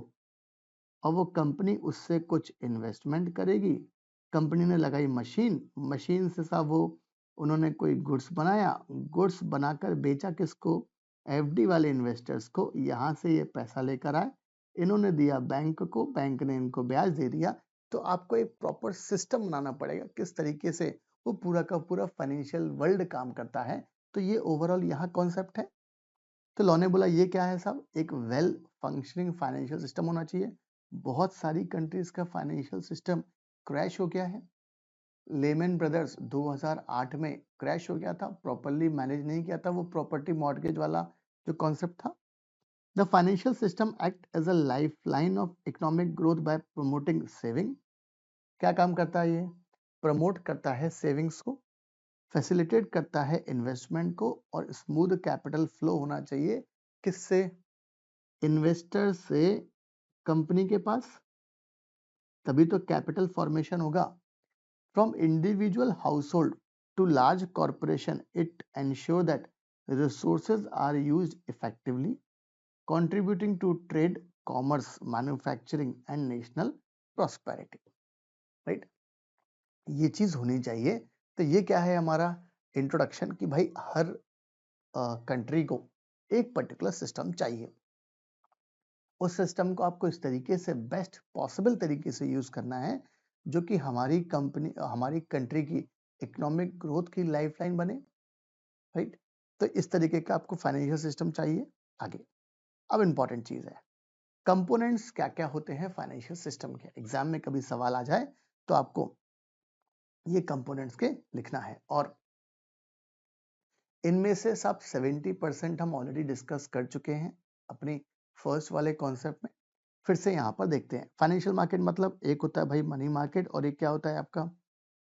और वो कंपनी उससे कुछ इन्वेस्टमेंट करेगी। कंपनी ने लगाई मशीन, मशीन से साहब वो उन्होंने कोई गुड्स बनाया, गुड्स बनाकर बेचा किसको? FD वाले इन्वेस्टर्स को। यहाँ से ये पैसा लेकर आए, इन्होंने दिया बैंक को, बैंक ने इनको ब्याज दे दिया। तो आपको एक प्रॉपर सिस्टम बनाना पड़ेगा किस तरीके से वो पूरा का पूरा फाइनेंशियल वर्ल्ड काम करता है। तो ये ओवरऑल यहाँ कॉन्सेप्ट है। तो लॉ ने बोला ये क्या है साहब? एक वेल फंक्शनिंग फाइनेंशियल सिस्टम होना चाहिए। बहुत सारी कंट्रीज का फाइनेंशियल सिस्टम क्रैश हो गया है। लेमन ब्रदर्स 2008 में क्रैश हो गया था, प्रॉपरली मैनेज नहीं किया था वो प्रॉपर्टी मॉर्गेज वाला जो कॉन्सेप्ट था। The financial system act as a lifeline of economic growth by promoting saving. क्या काम करता है ये? प्रमोट करता है सेविंग्स को, फैसिलिटेट करता है इन्वेस्टमेंट को, और स्मूथ कैपिटल फ्लो होना चाहिए किससे? इन्वेस्टर से कंपनी के पास, तभी तो कैपिटल फॉर्मेशन होगा। From individual household to large corporation, it ensure that resources are used effectively, contributing to trade, commerce, manufacturing and national prosperity. Right, ये चीज होनी चाहिए। तो ये क्या है हमारा इंट्रोडक्शन कि भाई हर कंट्री को एक पर्टिकुलर सिस्टम चाहिए। उस सिस्टम को आपको इस तरीके से बेस्ट पॉसिबल तरीके से यूज करना है जो कि हमारी कंपनी, हमारी कंट्री की इकोनॉमिक ग्रोथ की लाइफलाइन बने। राइट, तो इस तरीके का आपको फाइनेंशियल सिस्टम चाहिए। आगे, अब इंपॉर्टेंट चीज है, कंपोनेंट्स क्या क्या होते हैं फाइनेंशियल सिस्टम के। एग्जाम में कभी सवाल आ जाए तो आपको ये कंपोनेंट्स के लिखना है, और इनमें से सब 70% हम ऑलरेडी डिस्कस कर चुके हैं अपनी फर्स्ट वाले कॉन्सेप्ट में। फिर से यहाँ पर देखते हैं। फाइनेंशियल मार्केट मतलब एक होता है भाई मनी मार्केट, और एक क्या होता है आपका?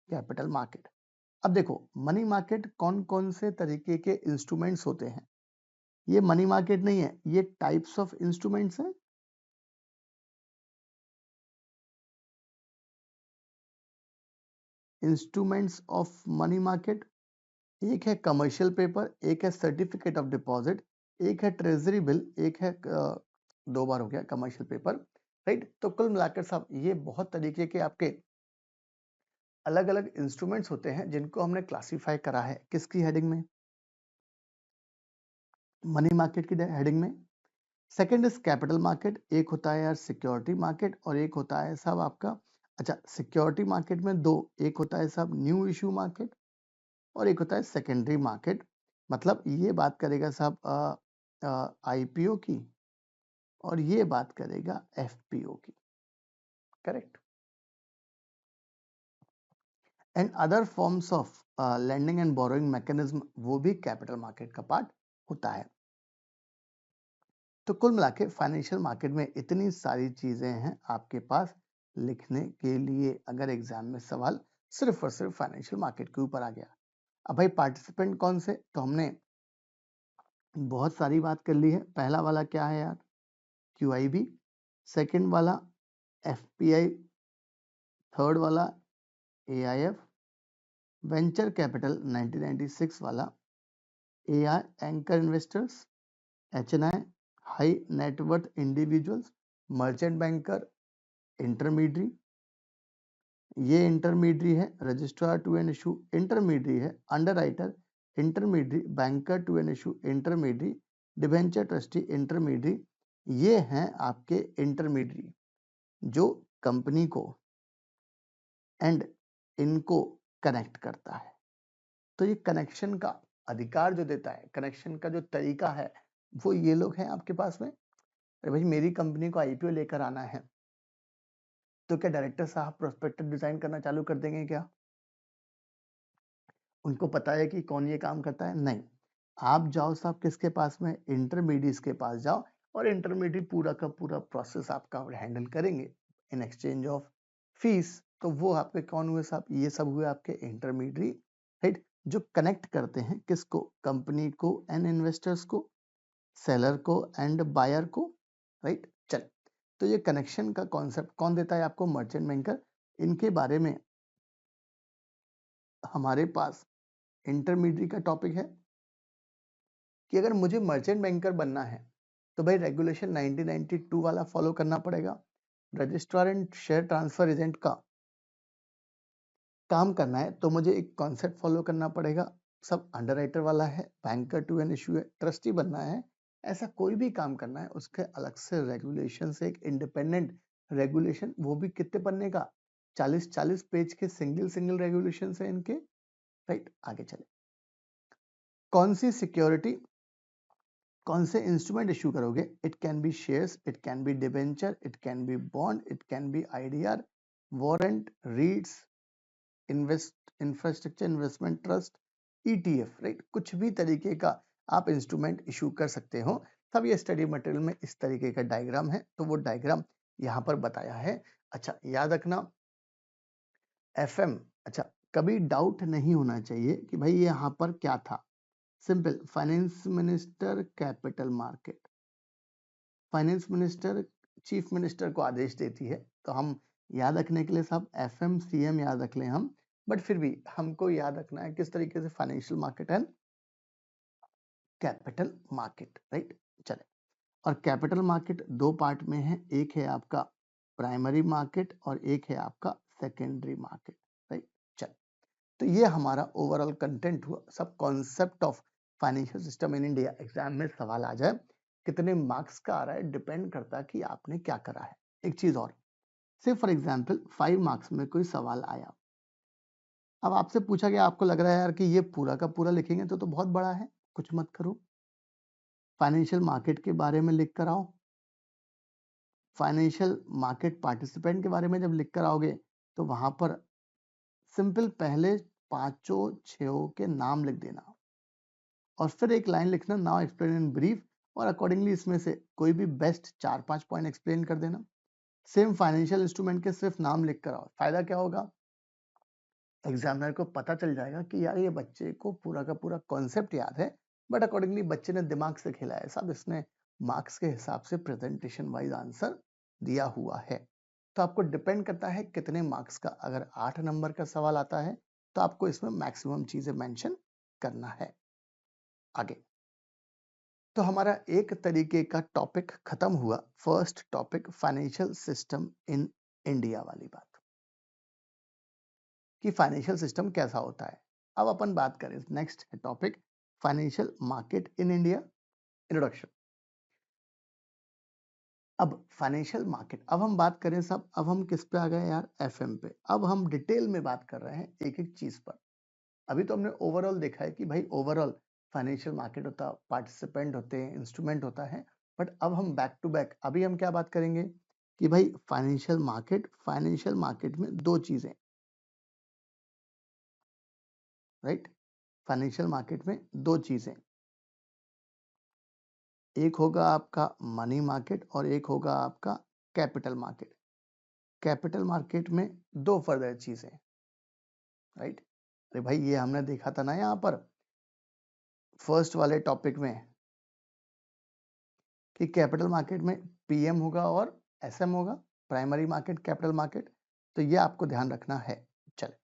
Capital market. अब देखो, मनी मार्केट कौन कौन से तरीके के इंस्ट्रूमेंट्स होते हैं? ये मनी मार्केट नहीं है, ये टाइप्स ऑफ इंस्ट्रूमेंट्स हैं। इंस्ट्रूमेंट्स ऑफ मनी मार्केट, एक है कमर्शियल पेपर, एक है सर्टिफिकेट ऑफ डिपॉजिट, एक है ट्रेजरी बिल, एक है दो बार हो गया कमर्शियल पेपर। राइट, तो कुल मिलाकर साहब ये बहुत तरीके के आपके अलग अलग इंस्ट्रूमेंट्स होते हैं जिनको हमने क्लासिफाई करा है किसकी हेडिंग में? मनी मार्केट की हेडिंग में। सेकंड इज कैपिटल मार्केट, एक होता है यार सिक्योरिटी मार्केट, और एक होता है साहब आपका, अच्छा सिक्योरिटी मार्केट में दो, एक होता है साहब न्यू इशू मार्केट, और एक होता है सेकेंडरी मार्केट। मतलब ये बात करेगा साहब IPO की, और ये बात करेगा FPO की। Correct. And other forms of lending and borrowing mechanism, वो भी कैपिटल मार्केट का पार्ट होता है। तो कुल मिला के फाइनेंशियल मार्केट में इतनी सारी चीजें हैं आपके पास लिखने के लिए, अगर एग्जाम में सवाल सिर्फ और सिर्फ फाइनेंशियल मार्केट के ऊपर आ गया। अब भाई पार्टिसिपेंट कौन से? तो हमने बहुत सारी बात कर ली है। पहला वाला क्या है यार? QIB। सेकंड वाला FPI। थर्ड वाला AIF। वेंचर कैपिटल 1996 वाला AI anchor investors. HNI high net worth individuals. Merchant banker intermediary, ये इंटरमीडियरी है, registrar to an issue intermediary है, underwriter intermediary, banker to an issue intermediary, debenture trustee intermediary, ये हैं आपके इंटरमीडियरी जो कंपनी को एंड इनको कनेक्ट करता है। तो ये कनेक्शन का अधिकार जो देता है, कनेक्शन का जो तरीका है, वो ये लोग हैं आपके पास में। अरे भाई मेरी कंपनी को आईपीओ लेकर आना है, तो क्या डायरेक्टर साहब प्रोस्पेक्टस डिजाइन करना चालू कर देंगे क्या? उनको पता है कि कौन ये काम करता है? नहीं। आप जाओ साहब किसके पास में, इंटरमीडिएट्स के पास जाओ, और इंटरमीडिएट पूरा का पूरा प्रोसेस आपका हैंडल करेंगे इन एक्सचेंज ऑफ फीस। तो वो आपके कौन हुए साहब, ये सब हुए आपके इंटरमीडिएट, राइट, जो कनेक्ट करते हैं किसको, कंपनी को एंड इन्वेस्टर्स को, सेलर को एंड बायर को, राइट। चल, तो ये कनेक्शन का कॉन्सेप्ट कौन देता है आपको, मर्चेंट बैंकर। इनके बारे में हमारे पास इंटरमीडिएट का टॉपिक है कि अगर मुझे मर्चेंट बैंकर बनना है तो भाई रेगुलेशन 1992 वाला फॉलो करना पड़ेगा। Registrar and share transfer agent का काम करना है तो मुझे एक कॉन्सेप्ट फॉलो करना पड़ेगा, सब अंडरराइटर वाला है, बैंकर टू एन इशू है, ट्रस्टी बनना है, ऐसा कोई भी काम करना है उसके अलग से रेगुलेशन से, एक इंडिपेंडेंट रेगुलेशन, वो भी कितने पन्ने का, 40-40 पेज के सिंगल सिंगल रेगुलेशन है इनके, राइट। आगे चले, कौन सी सिक्योरिटी, कौन से इंस्ट्रूमेंट इशू करोगे, it can be shares, it can be debenture, it can be bond, it can be IDR, warrant, reads, infrastructure investment trust, ETF, right, कुछ भी तरीके का आप इंस्ट्रूमेंट इशू कर सकते हो। तब ये स्टडी मटेरियल में इस तरीके का डायग्राम है, तो वो डायग्राम यहाँ पर बताया है। अच्छा याद रखना, एफएम, अच्छा कभी डाउट नहीं होना चाहिए कि भाई ये यहाँ पर क्या था। Simple, finance minister capital market, finance minister chief minister को आदेश देती है, तो हम याद रखने के लिए सब एफएमसीएम याद रख लें हम, बट फिर भी हमको याद रखना है किस तरीके से, financial market and capital market, right. चले, और कैपिटल मार्केट दो पार्ट में है, एक है आपका प्राइमरी मार्केट और एक है आपका सेकेंडरी मार्केट, राइट। चल, तो ये हमारा ओवरऑल कंटेंट हुआ, सब concept of financial system in India. Exam में सवाल आ जाए कितने मार्क्स का आ रहा है, डिपेंड करता है कि आपने क्या करा है। एक चीज और, से फॉर एग्जांपल 5 मार्क्स में कोई सवाल आया, अब आपसे पूछा गया, आपको लग रहा है यार कि ये पूरा का पूरा लिखेंगे तो बहुत बड़ा है, कुछ मत करो, फाइनेंशियल मार्केट के बारे में लिख कर आओ। फाइनेंशियल मार्केट पार्टिसिपेंट के बारे में जब लिख कर आओगे तो वहां पर सिंपल पहले पांचों छो के नाम लिख देना, और फिर एक लाइन लिखना, नाउ एक्सप्लेन इन ब्रीफ, और अकॉर्डिंगली इसमें से कोई भी बेस्ट 4-5 पॉइंट एक्सप्लेन कर देना। सेम फाइनेंशियल इंस्ट्रूमेंट के सिर्फ नाम लिख कर आओ, फायदा क्या होगा, एग्जामिनर को पता चल जाएगा कि यार ये बच्चे को पूरा का पूरा कॉन्सेप्ट याद है, बट अकॉर्डिंगली बच्चे ने दिमाग से खेला है, सब इसने मार्क्स के हिसाब से प्रेजेंटेशन वाइज आंसर दिया हुआ है। तो आपको डिपेंड करता है कितने मार्क्स का, अगर 8 नंबर का सवाल आता है तो आपको इसमें मैक्सिमम चीजें मेंशन करना है। आगे, तो हमारा एक तरीके का टॉपिक खत्म हुआ, first topic financial system in India वाली बात, कि फाइनेंशियल सिस्टम कैसा होता है। अब अपन बात करें, next topic financial market in India, introduction. अब फाइनेंशियल मार्केट, अब हम बात करें सब, अब हम किस पे आ गए यार, एफएम पे। अब हम डिटेल में बात कर रहे हैं एक एक चीज पर। अभी तो हमने ओवरऑल देखा है कि भाई ओवरऑल फाइनेंशियल मार्केट होता है, पार्टिसिपेंट होते हैं, इंस्ट्रूमेंट होता है, बट अब हम बैक टू बैक अभी हम क्या बात करेंगे कि भाई फाइनेंशियल मार्केट में दो चीजें, राइट। फाइनेंशियल मार्केट में दो चीजें, एक होगा आपका मनी मार्केट और एक होगा आपका कैपिटल मार्केट। कैपिटल मार्केट में दो फर्दर चीजें, राइट। अरे भाई ये हमने देखा था ना यहाँ पर फर्स्ट वाले टॉपिक में, कि कैपिटल मार्केट में पीएम होगा और एसएम होगा, प्राइमरी मार्केट कैपिटल मार्केट, तो ये आपको ध्यान रखना है। चले,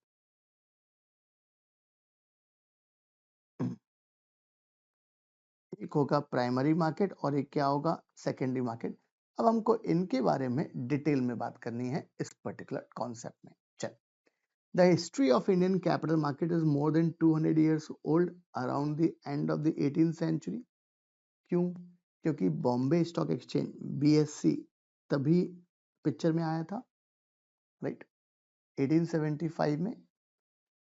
एक होगा प्राइमरी मार्केट और एक क्या होगा, सेकेंडरी मार्केट। अब हमको इनके बारे में डिटेल में बात करनी है इस पर्टिकुलर कॉन्सेप्ट में। चल, the history of Indian capital market is more than 200 years old around the end of the 18th century. क्यों? क्योंकि बॉम्बे स्टॉक एक्सचेंज BSE तभी पिक्चर में आया था, राइट, 1875 में।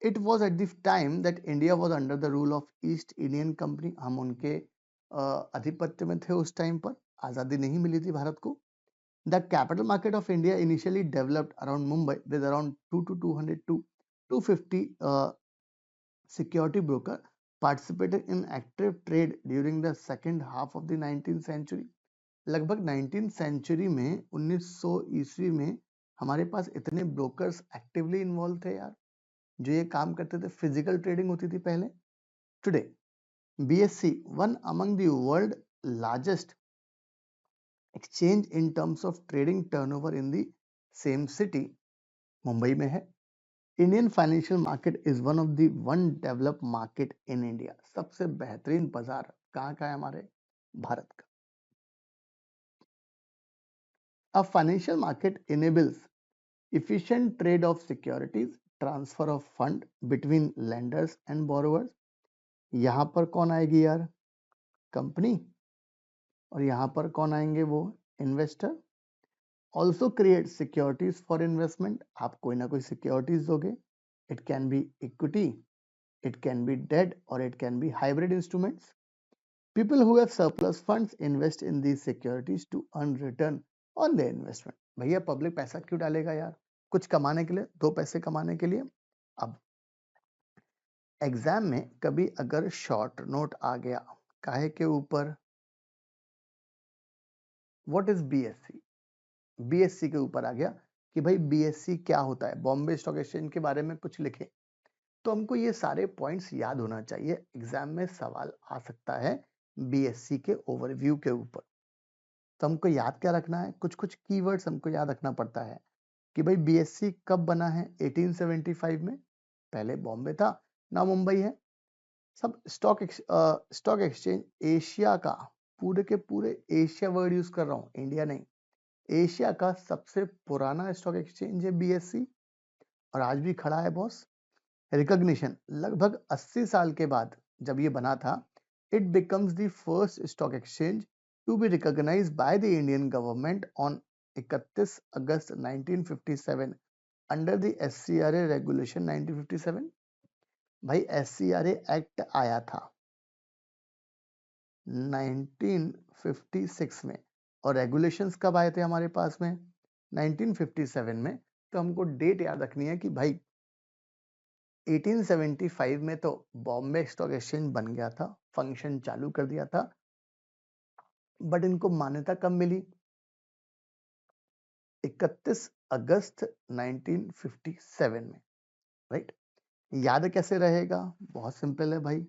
It was at the time that India was under the rule of East Indian Company। हम उनके आधिपत्य में थे उस टाइम पर, आजादी नहीं मिली थी भारत को। The capital market of India initially developed around Mumbai with around 200 to 250 security broker participated in active trade during the second half of the 19th century। लगभग 19th सेंचुरी में 1900 ईस्वी में हमारे पास इतने ब्रोकर्स एक्टिवली इन्वॉल्व थे यार, जो ये काम करते थे। फिजिकल ट्रेडिंग होती थी पहले। Today BSE one among the world largest exchange in terms of trading turnover in the same city, Mumbai में है। Indian financial market is one of the one developed market in India. सबसे बेहतरीन बाजार कहाँ का है? हमारे भारत का। A financial market enables efficient trade of securities, transfer of fund between lenders and borrowers। यहाँ पर कौन आएगी यार? कंपनी। और यहाँ पर कौन आएंगे? वो investor. Also create securities for investment. आप कोई ना कोई सिक्योरिटीज दोगे। It can be equity, it can be debt, or it can be hybrid instruments। People who have surplus funds invest in these securities to earn return on their investment। भैया पब्लिक पैसा क्यों डालेगा यार? कुछ कमाने के लिए, दो पैसे कमाने के लिए। अब एग्जाम में कभी अगर शॉर्ट नोट आ गया काहे के ऊपर, व्हाट इज BSE, BSE के ऊपर आ गया कि भाई BSE क्या होता है, बॉम्बे स्टॉक एक्सचेंज के बारे में कुछ लिखे, तो हमको ये सारे पॉइंट्स याद होना चाहिए। एग्जाम में सवाल आ सकता है BSE के ओवरव्यू के ऊपर। तो हमको याद क्या रखना है? कुछ कुछ कीवर्ड्स हमको याद रखना पड़ता है कि भाई BSE कब बना है? 1875 में। पहले बॉम्बे था, ना मुंबई है। सब स्टॉक एक्सचेंज एशिया का, पूरे के पूरे एशिया वर्ड यूज कर रहा हूँ, इंडिया नहीं, एशिया का सबसे पुराना स्टॉक एक्सचेंज है BSE, और आज भी खड़ा है बॉस। रिकॉग्निशन लगभग 80 साल के बाद जब ये बना था, it becomes the first stock exchange to be recognized by the Indian government on 31 August 1957 under the SCRA regulation 1957। भाई SCRA एक्ट आया था 1956 में, और रेगुलेशंस कब आए थे हमारे पास में? 1957 में। तो हमको डेट याद रखनी है कि भाई 1875 में तो बॉम्बे स्टॉक एक्सचेंज बन गया था, फंक्शन चालू कर दिया था, बट इनको मान्यता कब मिली? 31 अगस्त 1957 में, राइट। याद कैसे रहेगा? बहुत सिंपल है भाई।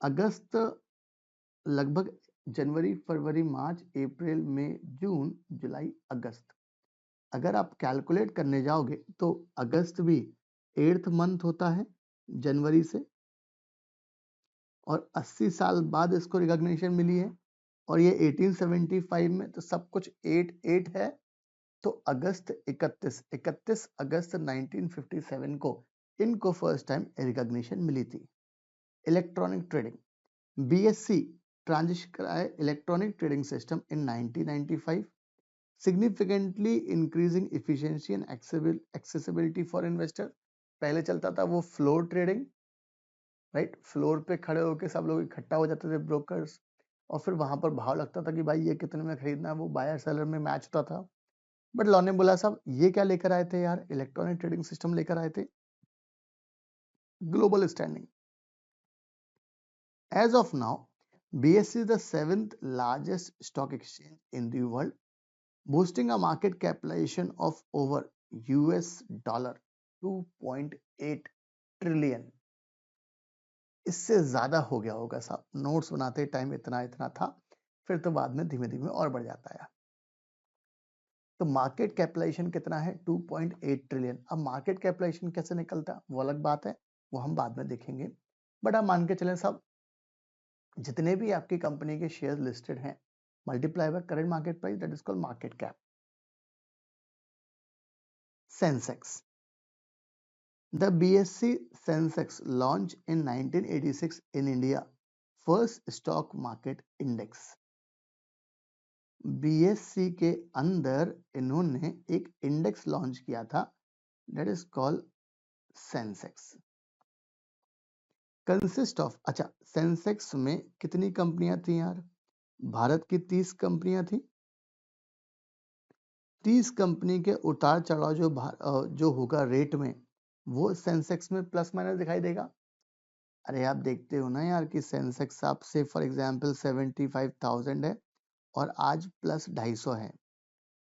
अगस्त लगभग जनवरी, फरवरी, मार्च, अप्रैल, मई, जून, जुलाई, अगस्त। अगर आप कैलकुलेट करने जाओगे तो अगस्त भी 8th मंथ होता है जनवरी से, और 80 साल बाद इसको रिकॉग्निशन मिली है, और ये 1875 में, तो सब कुछ 8 है। तो अगस्त 31 अगस्त 1957 को इनको फर्स्ट टाइम रिकॉग्निशन मिली थी। इलेक्ट्रॉनिक ट्रेडिंग, BSE ट्रांजिशन कराए electronic trading system in 1995, significantly increasing efficiency and accessibility for investor। पहले चलता था वो फ्लोर ट्रेडिंग, राइट, फ्लोर पे खड़े होके सब लोग इकट्ठा हो जाते थे ब्रोकर्स, और फिर वहां पर भाव लगता था कि भाई ये कितने में खरीदना है, वो बायर सेलर में मैच होता था। बट लॉ ने बोला साहब ये क्या लेकर आए थे यार? इलेक्ट्रॉनिक ट्रेडिंग सिस्टम लेकर आए थे, global standing. As of now BSE is the 7th largest stock exchange in the world, boasting a market capitalization of over $2.8 trillion. इससे ज्यादा हो गया होगा साहब, नोट्स बनाते टाइम इतना इतना था, फिर तो बाद में धीमे धीमे और बढ़ जाता है। तो मार्केट कैपिटलाइजेशन कितना है? 2.8 ट्रिलियन। अब मार्केट कैपिटलाइजेशन कैसे निकलता, वो अलग बात है, वो हम बाद में देखेंगे। बट आप मान के चलें साहब, जितने भी आपकी कंपनी के शेयर लिस्टेड हैं multiply by current market price, that is called market cap. Sensex. The BSE Sensex launched in 1986 in India, first stock market index. BSE के अंदर इन्होंने एक इंडेक्स लॉन्च किया था, that is called Sensex. Consist of, अच्छा सेंसेक्स में कितनी कंपनियां थी यार? भारत की 30 कंपनियां थी। 30 कंपनी के उतार चढ़ाव जो होगा रेट में, वो सेंसेक्स में प्लस माइनस दिखाई देगा। अरे आप देखते हो ना यार कि सेंसेक्स आपसे फॉर एग्जांपल 75,000 है और आज प्लस 250 है।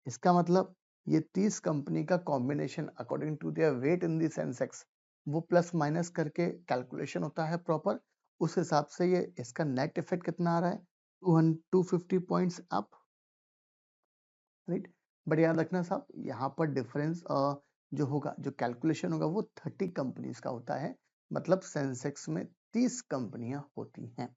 इसका मतलब ये 30 कंपनी का combination according to their weight in the Sensex, वो प्लस माइनस करके कैलकुलेशन होता है प्रॉपर। उस हिसाब से ये इसका नेट इफेक्ट कितना आ रहा है, 250 पॉइंट्स अप, राइट। बट याद रखना साहब, यहाँ पर डिफरेंस जो होगा, जो कैलकुलेशन होगा वो 30 कंपनीज का होता है, मतलब सेंसेक्स में 30 कंपनियां होती हैं।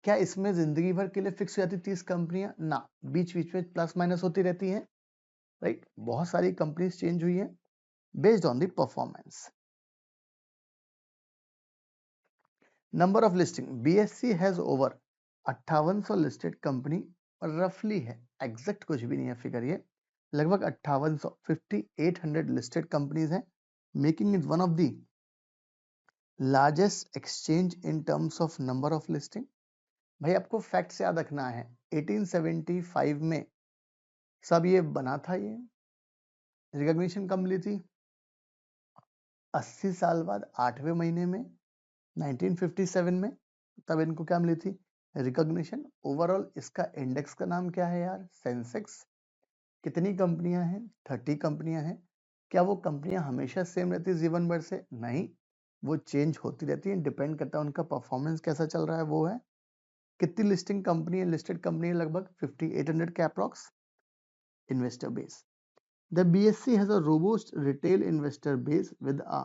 क्या इसमें जिंदगी भर के लिए फिक्स हो जाती 30 कंपनियां? ना, बीच बीच में प्लस माइनस होती रहती हैं, राइट। बहुत सारी कंपनीज चेंज हुई हैं based on the performance. Number of listing, BSE has over 5800 listed company, रफली है, एग्जैक्ट कुछ भी नहीं है फिगर ये, लगभग 5800 5800 लिस्टेड कंपनीज हैं, making it one of the largest exchange in terms of number of listing. भाई आपको फैक्ट्स याद रखना है, 1875 में सब ये बना था, ये रिकॉग्निशन कब मिली थी? 80 साल बाद 8वें महीने में 1957 में, तब इनको क्या मिली थी? रिकॉग्निशन। ओवरऑल इसका इंडेक्स का नाम क्या है यार? सेंसेक्स। कितनी कंपनियां हैं? 30 कंपनियां हैं। क्या वो कंपनियां हमेशा सेम रहती है जीवन भर से? नहीं, वो चेंज होती रहती है, डिपेंड करता है उनका परफॉर्मेंस कैसा चल रहा है वो है। कितनी लिस्टिंग कंपनी है? लिस्टेड कंपनी है लगभग 5800 के approx. Investor base, the BSE has a robust retail investor base with a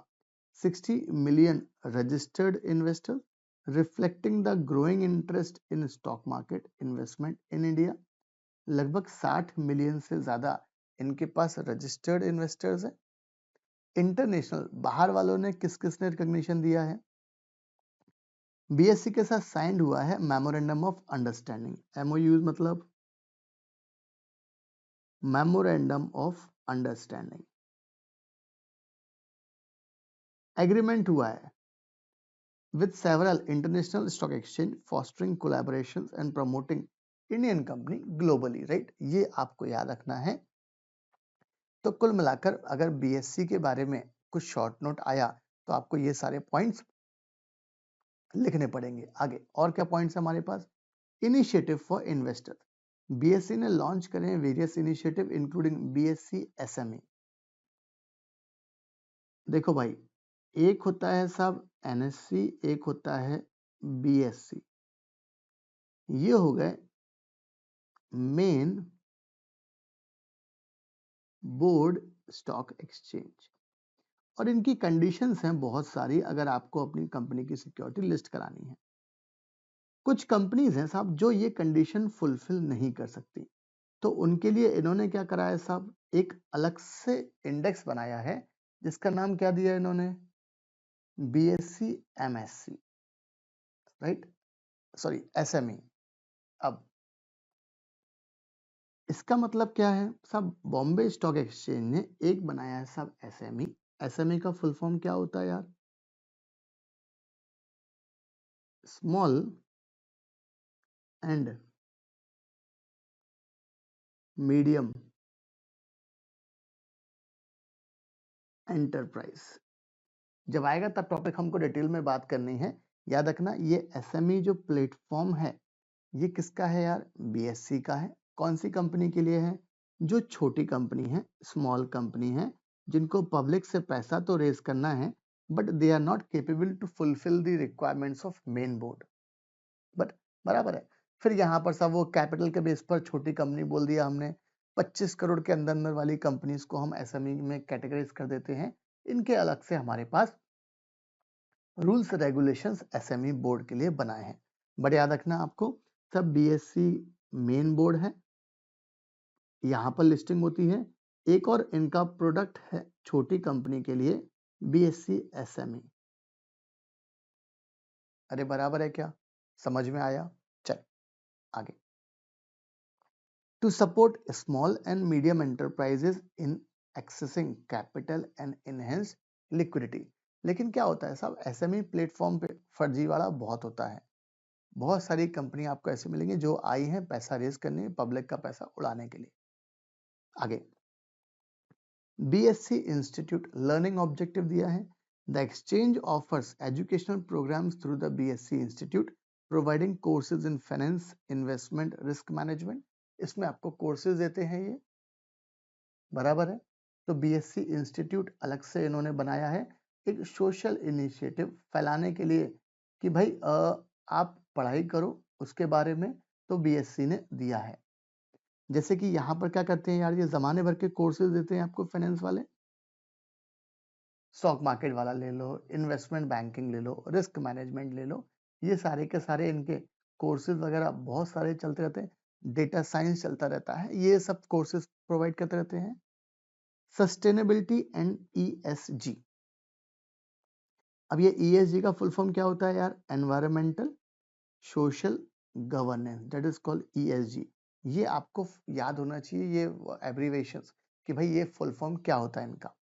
60 million registered investors, reflecting the growing interest in stock market investment in India. लगभग 60 मिलियन से ज्यादा इनके पास रजिस्टर्ड इन्वेस्टर्स हैं। इंटरनेशनल, बाहर वालों ने किस किसने रिकॉग्निशन दिया है? बीएससी के साथ साइंड हुआ है मेमोरेंडम ऑफ अंडरस्टैंडिंग, MOU मतलब मेमोरेंडम ऑफ अंडरस्टैंडिंग, एग्रीमेंट हुआ है with several international stock exchange fostering collaborations and promoting Indian company globally, right? ये आपको याद रखना है। तो कुल मिलाकर अगर बीएससी के बारे में कुछ शॉर्ट नोट आया तो आपको ये सारे पॉइंट्स लिखने पड़ेंगे। आगे और क्या पॉइंट्स हमारे पास? इनिशिएटिव फॉर इन्वेस्टर, बीएससी ने लॉन्च करे various initiative including BSc SME. देखो भाई, एक होता है साहब एनएससी, एक होता है बीएससी, ये हो गए मेन बोर्ड स्टॉक एक्सचेंज, और इनकी कंडीशंस हैं बहुत सारी अगर आपको अपनी कंपनी की सिक्योरिटी लिस्ट करानी है। कुछ कंपनीज हैं साहब जो ये कंडीशन फुलफिल नहीं कर सकती, तो उनके लिए इन्होंने क्या करा है साहब, एक अलग से इंडेक्स बनाया है जिसका नाम क्या दिया इन्होंने? BSc MSc, right, sorry SME. अब इसका मतलब क्या है साहब? बॉम्बे स्टॉक एक्सचेंज ने एक बनाया है साहब एसएमई। एसएमई का फुल फॉर्म क्या होता है यार? Small and medium enterprise. जब आएगा तब टॉपिक हमको डिटेल में बात करनी है। याद रखना ये एसएमई जो प्लेटफॉर्म है ये किसका है यार? बीएससी का है। कौन सी कंपनी के लिए है? जो छोटी कंपनी है, स्मॉल कंपनी है, जिनको पब्लिक से पैसा तो रेज करना है but they are not capable to fulfil the requirements of main board. But बराबर है। फिर यहाँ पर सब वो कैपिटल के बेस पर छोटी कंपनी बोल दिया हमने। 25 करोड़ के अंदर अंदर वाली कंपनीज को हम एसएमई में कैटेगराइज कर देते हैं। इनके अलग से हमारे पास रूल्स रेगुलेशंस एसएमई बोर्ड के लिए बनाए हैं। बट याद रखना आपको, सब बीएससी मेन बोर्ड है, यहाँ पर लिस्टिंग होती है। एक और इनका प्रोडक्ट है छोटी कंपनी के लिए, बीएससी एसएमई। अरे बराबर है क्या? समझ में आया? चल आगे। To support small and medium enterprises in accessing capital and enhance liquidity. लेकिन क्या होता है साहब, एसएमई प्लेटफॉर्म पे फर्जीवाड़ा बहुत होता है। बहुत सारी कंपनी आपको ऐसे मिलेंगी जो आई हैं पैसा रेज करने, पब्लिक का पैसा उड़ाने के लिए। आगे, बीएससी इंस्टीट्यूट लर्निंग ऑब्जेक्टिव दिया है। The exchange offers educational programs through the BSC institute providing courses in finance, investment, risk management. इसमें आपको कोर्सेज देते हैं ये, बराबर है। तो बीएससी इंस्टीट्यूट अलग से इन्होंने बनाया है एक सोशल इनिशिएटिव फैलाने के लिए कि भाई आप पढ़ाई करो उसके बारे में, तो बीएससी ने दिया है। जैसे कि यहाँ पर क्या करते हैं यार, ये जमाने भर के कोर्सेज देते हैं आपको फाइनेंस वाले। स्टॉक मार्केट वाला ले लो, इन्वेस्टमेंट बैंकिंग ले लो, रिस्क मैनेजमेंट ले लो, ये सारे के सारे इनके कोर्सेज वगैरह बहुत सारे चलते रहते हैं। डेटा साइंस चलता रहता है, ये सब कोर्सेज प्रोवाइड करते रहते हैं। Sustainability and ESG. अब ये ईएसजी का फुल फॉर्म क्या होता है यार? Environmental social governance, that is called ESG. ये आपको याद होना चाहिए, ये एब्रीवेशंस कि भाई ये फुल फॉर्म क्या होता है इनका।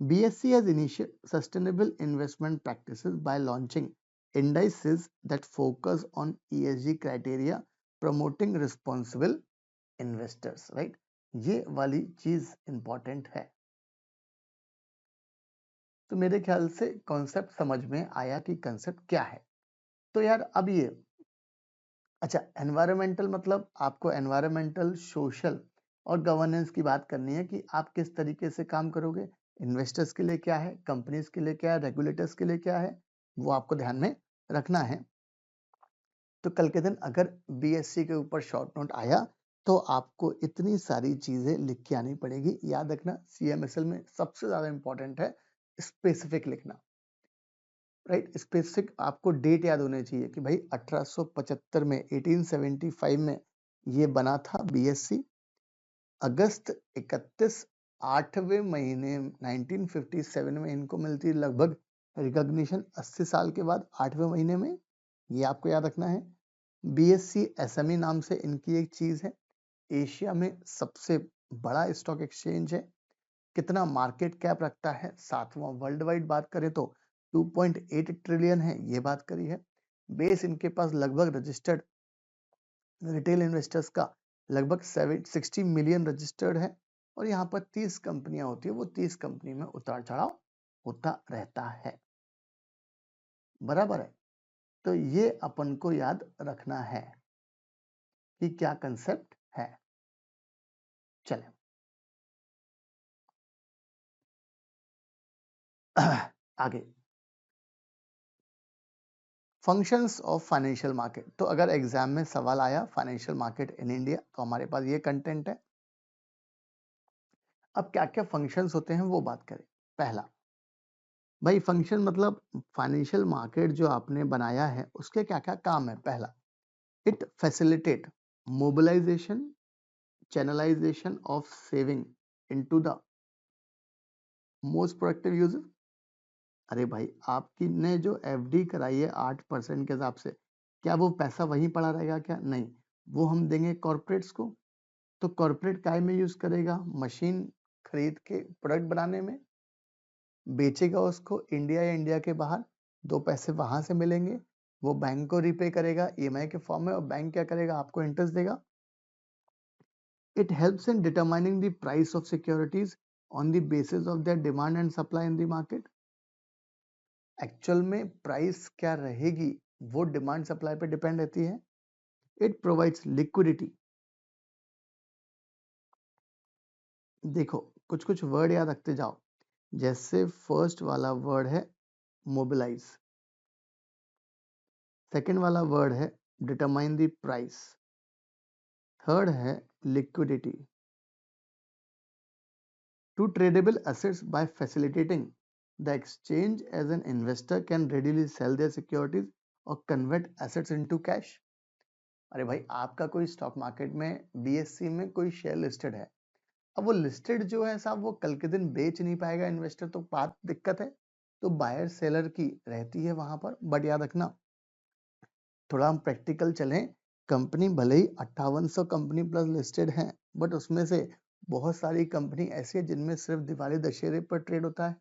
BSc has initiated sustainable investment practices by launching indices that focus on ESG criteria, promoting responsible investors, right? ये वाली चीज इंपॉर्टेंट है। तो मेरे ख्याल से कॉन्सेप्ट समझ में आया कि कॉन्सेप्ट क्या है। तो यार अब ये, अच्छा एनवायरमेंटल मतलब आपको एनवायरमेंटल, सोशल और गवर्नेंस की बात करनी है कि आप किस तरीके से काम करोगे। इन्वेस्टर्स के लिए क्या है, कंपनीज के लिए क्या है, रेगुलेटर्स के लिए क्या है, वो आपको ध्यान में रखना है। तो कल के दिन अगर बीएससी के ऊपर शॉर्ट नोट आया तो आपको इतनी सारी चीजें लिख के आनी पड़ेगी। याद रखना सीएमएसएल में सबसे ज्यादा इंपॉर्टेंट है स्पेसिफिक लिखना, राइट। स्पेसिफिक आपको डेट याद होनी चाहिए कि भाई 1875 में, 1875 में ये बना था बीएससी। अगस्त 31 8वें महीने 1957 में इनको मिलती लगभग रिकॉग्निशन, 80 साल के बाद 8वें महीने में। ये आपको याद रखना है। बीएससी एसएमई नाम से इनकी एक चीज है, एशिया में सबसे बड़ा स्टॉक एक्सचेंज है। कितना मार्केट कैप रखता है, सातवां वर्ल्ड वाइड बात करें तो 2.8 ट्रिलियन है, ये बात करी है। बेस इनके पास लगभग रजिस्टर्ड रिटेल इन्वेस्टर्स का लगभग 60 मिलियन रजिस्टर्ड है। और यहाँ पर 30 कंपनियां होती है, वो 30 कंपनी में उतार चढ़ाव होता रहता है, बराबर है। तो ये अपन को याद रखना है कि क्या कंसेप्ट है। चले आगे, फंक्शंस ऑफ फाइनेंशियल मार्केट। तो अगर एग्जाम में सवाल आया फाइनेंशियल मार्केट इन इंडिया, तो हमारे पास ये कंटेंट है। अब क्या क्या फंक्शंस होते हैं वो बात करें। पहला भाई फंक्शन मतलब फाइनेंशियल मार्केट जो आपने बनाया है उसके क्या क्या काम है। पहला, it facilitate mobilisation, channelisation of saving into the most productive user. अरे भाई आपकी ने जो एफडी कराई है 8% के हिसाब से, क्या वो पैसा वहीं पड़ा रहेगा? क्या नहीं, वो हम देंगे कॉर्पोरेट्स को। तो कॉर्पोरेट काय में यूज करेगा? मशीन खरीद के प्रोडक्ट बनाने में, बेचेगा उसको इंडिया या इंडिया के बाहर, दो पैसे वहां से मिलेंगे, वो बैंक को रिपे करेगा ईएमआई के फॉर्म में, और बैंक क्या करेगा? आपको इंटरेस्ट देगा। It helps in determining the price of securities on the basis of their demand and supply in the market. Actual में प्राइस क्या रहेगी वो डिमांड सप्लाई पे डिपेंड रहती है। It provides liquidity. देखो कुछ कुछ वर्ड याद रखते जाओ, जैसे फर्स्ट वाला वर्ड है मोबिलाइज, सेकंड वाला वर्ड है डिटरमाइन द प्राइस, थर्ड है liquidity. To tradable assets by facilitating the exchange as an investor can readily sell their securities और कन्वर्ट एसेट्स इनटू कैश। अरे भाई आपका कोई स्टॉक मार्केट में बीएससी में कोई शेयर लिस्टेड है, अब वो लिस्टेड जो है साहब वो कल के दिन बेच नहीं पाएगा इन्वेस्टर, तो बात दिक्कत है। तो बायर सेलर की रहती है वहां पर। बट याद रखना, थोड़ा हम प्रैक्टिकल चलें। कंपनी भले ही 5800 कंपनी प्लस लिस्टेड है, बट उसमें से बहुत सारी कंपनी ऐसी है जिनमें सिर्फ दिवाली दशहरे पर ट्रेड होता है।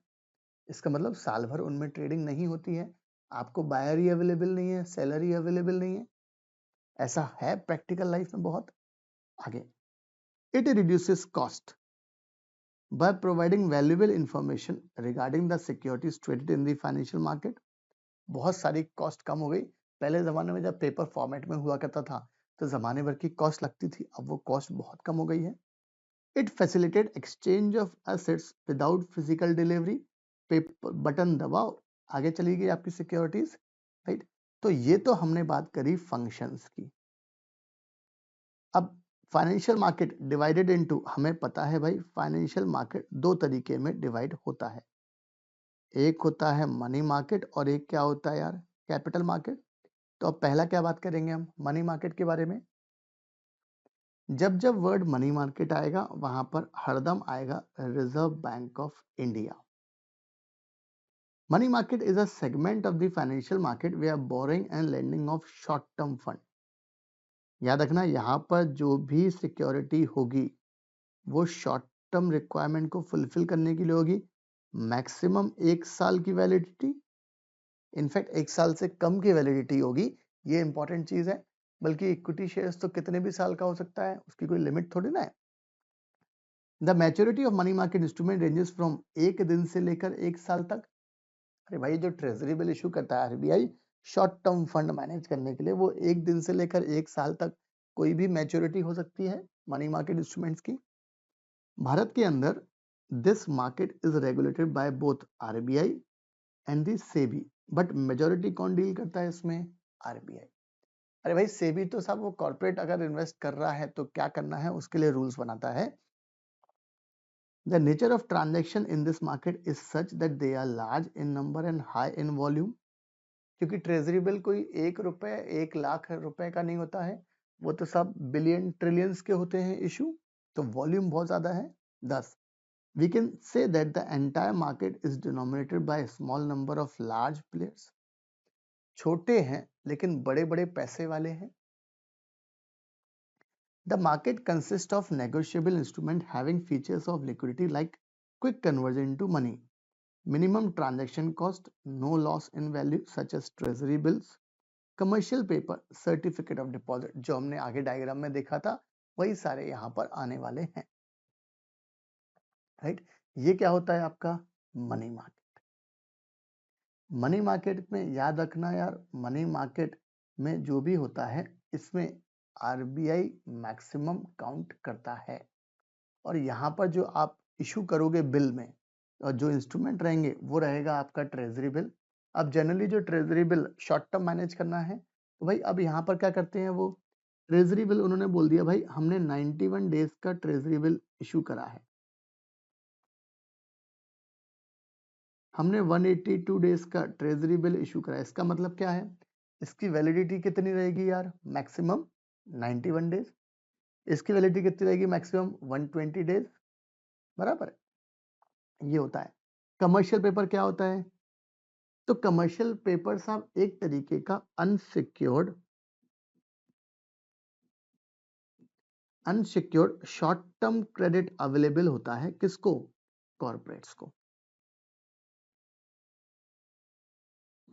इसका मतलब साल भर उनमें ट्रेडिंग नहीं होती है। आपको बायर ही अवेलेबल नहीं है, सेलर ही अवेलेबल नहीं है। ऐसा है प्रैक्टिकल लाइफ में बहुत। आगे, it reduces cost by providing valuable information regarding the securities traded in the financial market। बहुत सारी कॉस्ट कम हो गई। पहले जमाने में जब पेपर फॉर्मेट में हुआ करता था तो जमाने भर की कॉस्ट लगती थी, अब वो कॉस्ट बहुत कम हो गई है। It facilitate exchange of assets without physical delivery. Paper button दबाओ, आगे चली गई आपकी सिक्योरिटीज, राइट। तो ये तो हमने बात करी फंक्शंस की। अब फाइनेंशियल मार्केट डिवाइडेड इनटू, हमें पता है भाई फाइनेंशियल मार्केट दो तरीके में डिवाइड होता है। एक होता है मनी मार्केट और एक क्या होता है यार, कैपिटल मार्केट। तो अब पहला क्या बात करेंगे हम मनी मार्केट के बारे में। जब जब वर्ड मनी मार्केट आएगा वहां पर हरदम आएगा Reserve Bank of India. Money market is a segment of the financial market where are borrowing and lending of short term fund. याद रखना, यहाँ पर जो भी सिक्योरिटी होगी वो शॉर्ट टर्म रिक्वायरमेंट को फुलफिल करने के लिए होगी। मैक्सिमम 1 साल की वैलिडिटी, इनफैक्ट 1 साल से कम की वैलिडिटी होगी, ये इंपॉर्टेंट चीज है। बल्कि इक्विटी शेयर्स तो कितने भी साल का हो सकता है, उसकी कोई लिमिट थोड़ी ना है। The maturity of money market instrument ranges from 1 दिन से लेकर 1 साल तक। अरे भाई जो ट्रेजरी बिल इशू करता है RBI short term fund manage करने के लिए, वो 1 दिन से लेकर 1 साल तक कोई भी मैच्योरिटी हो सकती है मनी मार्केट इंस्ट्रूमेंट्स की। भारत के अंदर this market is regulated by both RBI and the SEBI, but majority कौन डील करता है इसमें, आरबीआई। अरे भाई सेबी तो साहब वो कॉर्पोरेट अगर इन्वेस्ट कर रहा है तो क्या करना है उसके लिए रूल्स बनाता है। The nature of transaction in this market is such that they are large in number and high in volume. क्योंकि ट्रेजरी बिल कोई 1 रुपए 1 लाख रुपए का नहीं होता है, वो तो सब बिलियन ट्रिलियंस के होते हैं इशू, तो वॉल्यूम बहुत ज्यादा है। 10, we can say that the entire market is dominated by a small number of large players। छोटे हैं लेकिन बड़े बड़े पैसे वाले हैं। The market consists of negotiable instrument having features of liquidity like quick conversion into money, minimum transaction cost, no loss in value such as treasury bills, commercial paper, certificate of deposit। जो हमने आगे डायग्राम में देखा था वही सारे यहाँ पर आने वाले हैं, राइट। ये क्या होता है आपका मनी मार्केट। मनी मार्केट में याद रखना यार, मनी मार्केट में जो भी होता है इसमें आरबीआई मैक्सिमम काउंट करता है। और यहाँ पर जो आप इशू करोगे बिल में और जो इंस्ट्रूमेंट रहेंगे वो रहेगा आपका ट्रेजरी बिल। अब जनरली जो treasury bill short term manage करना है तो भाई अब यहाँ पर क्या करते हैं, वो ट्रेजरी बिल उन्होंने बोल दिया भाई हमने 91 डेज का ट्रेजरी बिल इशू करा है, हमने 182 डेज का ट्रेजरी बिल इशू करा है। इसका मतलब क्या है, इसकी वैलिडिटी कितनी रहेगी यार, मैक्सिमम 91 डेज। इसकी वैलिडिटी कितनी रहेगी, मैक्सिमम 120 डेज, बराबर है। ये होता है। कमर्शियल पेपर क्या होता है, तो कमर्शियल पेपर साहब एक तरीके का unsecured short term credit available होता है किसको, कॉर्पोरेट्स को,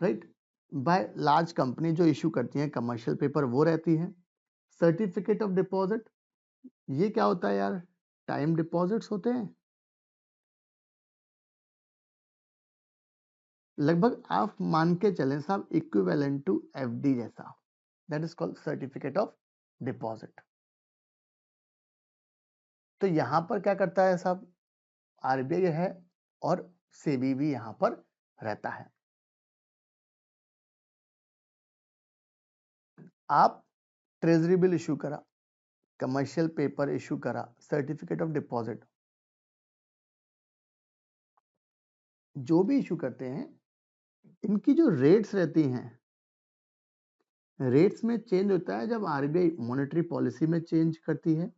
राइट, बाय लार्ज कंपनी जो इशू करती हैं कमर्शियल पेपर वो रहती है। सर्टिफिकेट ऑफ डिपॉजिट, ये क्या होता है यार, टाइम डिपॉजिट्स होते हैं। लगभग आप मान के चलें साहब इक्विवेलेंट टू एफडी जैसा, that is called certificate of deposit. तो यहां पर क्या करता है साहब, आरबीआई है और सेबी भी यहां पर रहता है। आप ट्रेजरी बिल इशू करा, कमर्शियल पेपर इशू करा, सर्टिफिकेट ऑफ डिपॉजिट, जो भी इशू करते हैं इनकी जो रेट्स रहती हैं, रेट्स में चेंज होता है जब आरबीआई मॉनेटरी पॉलिसी में चेंज करती है।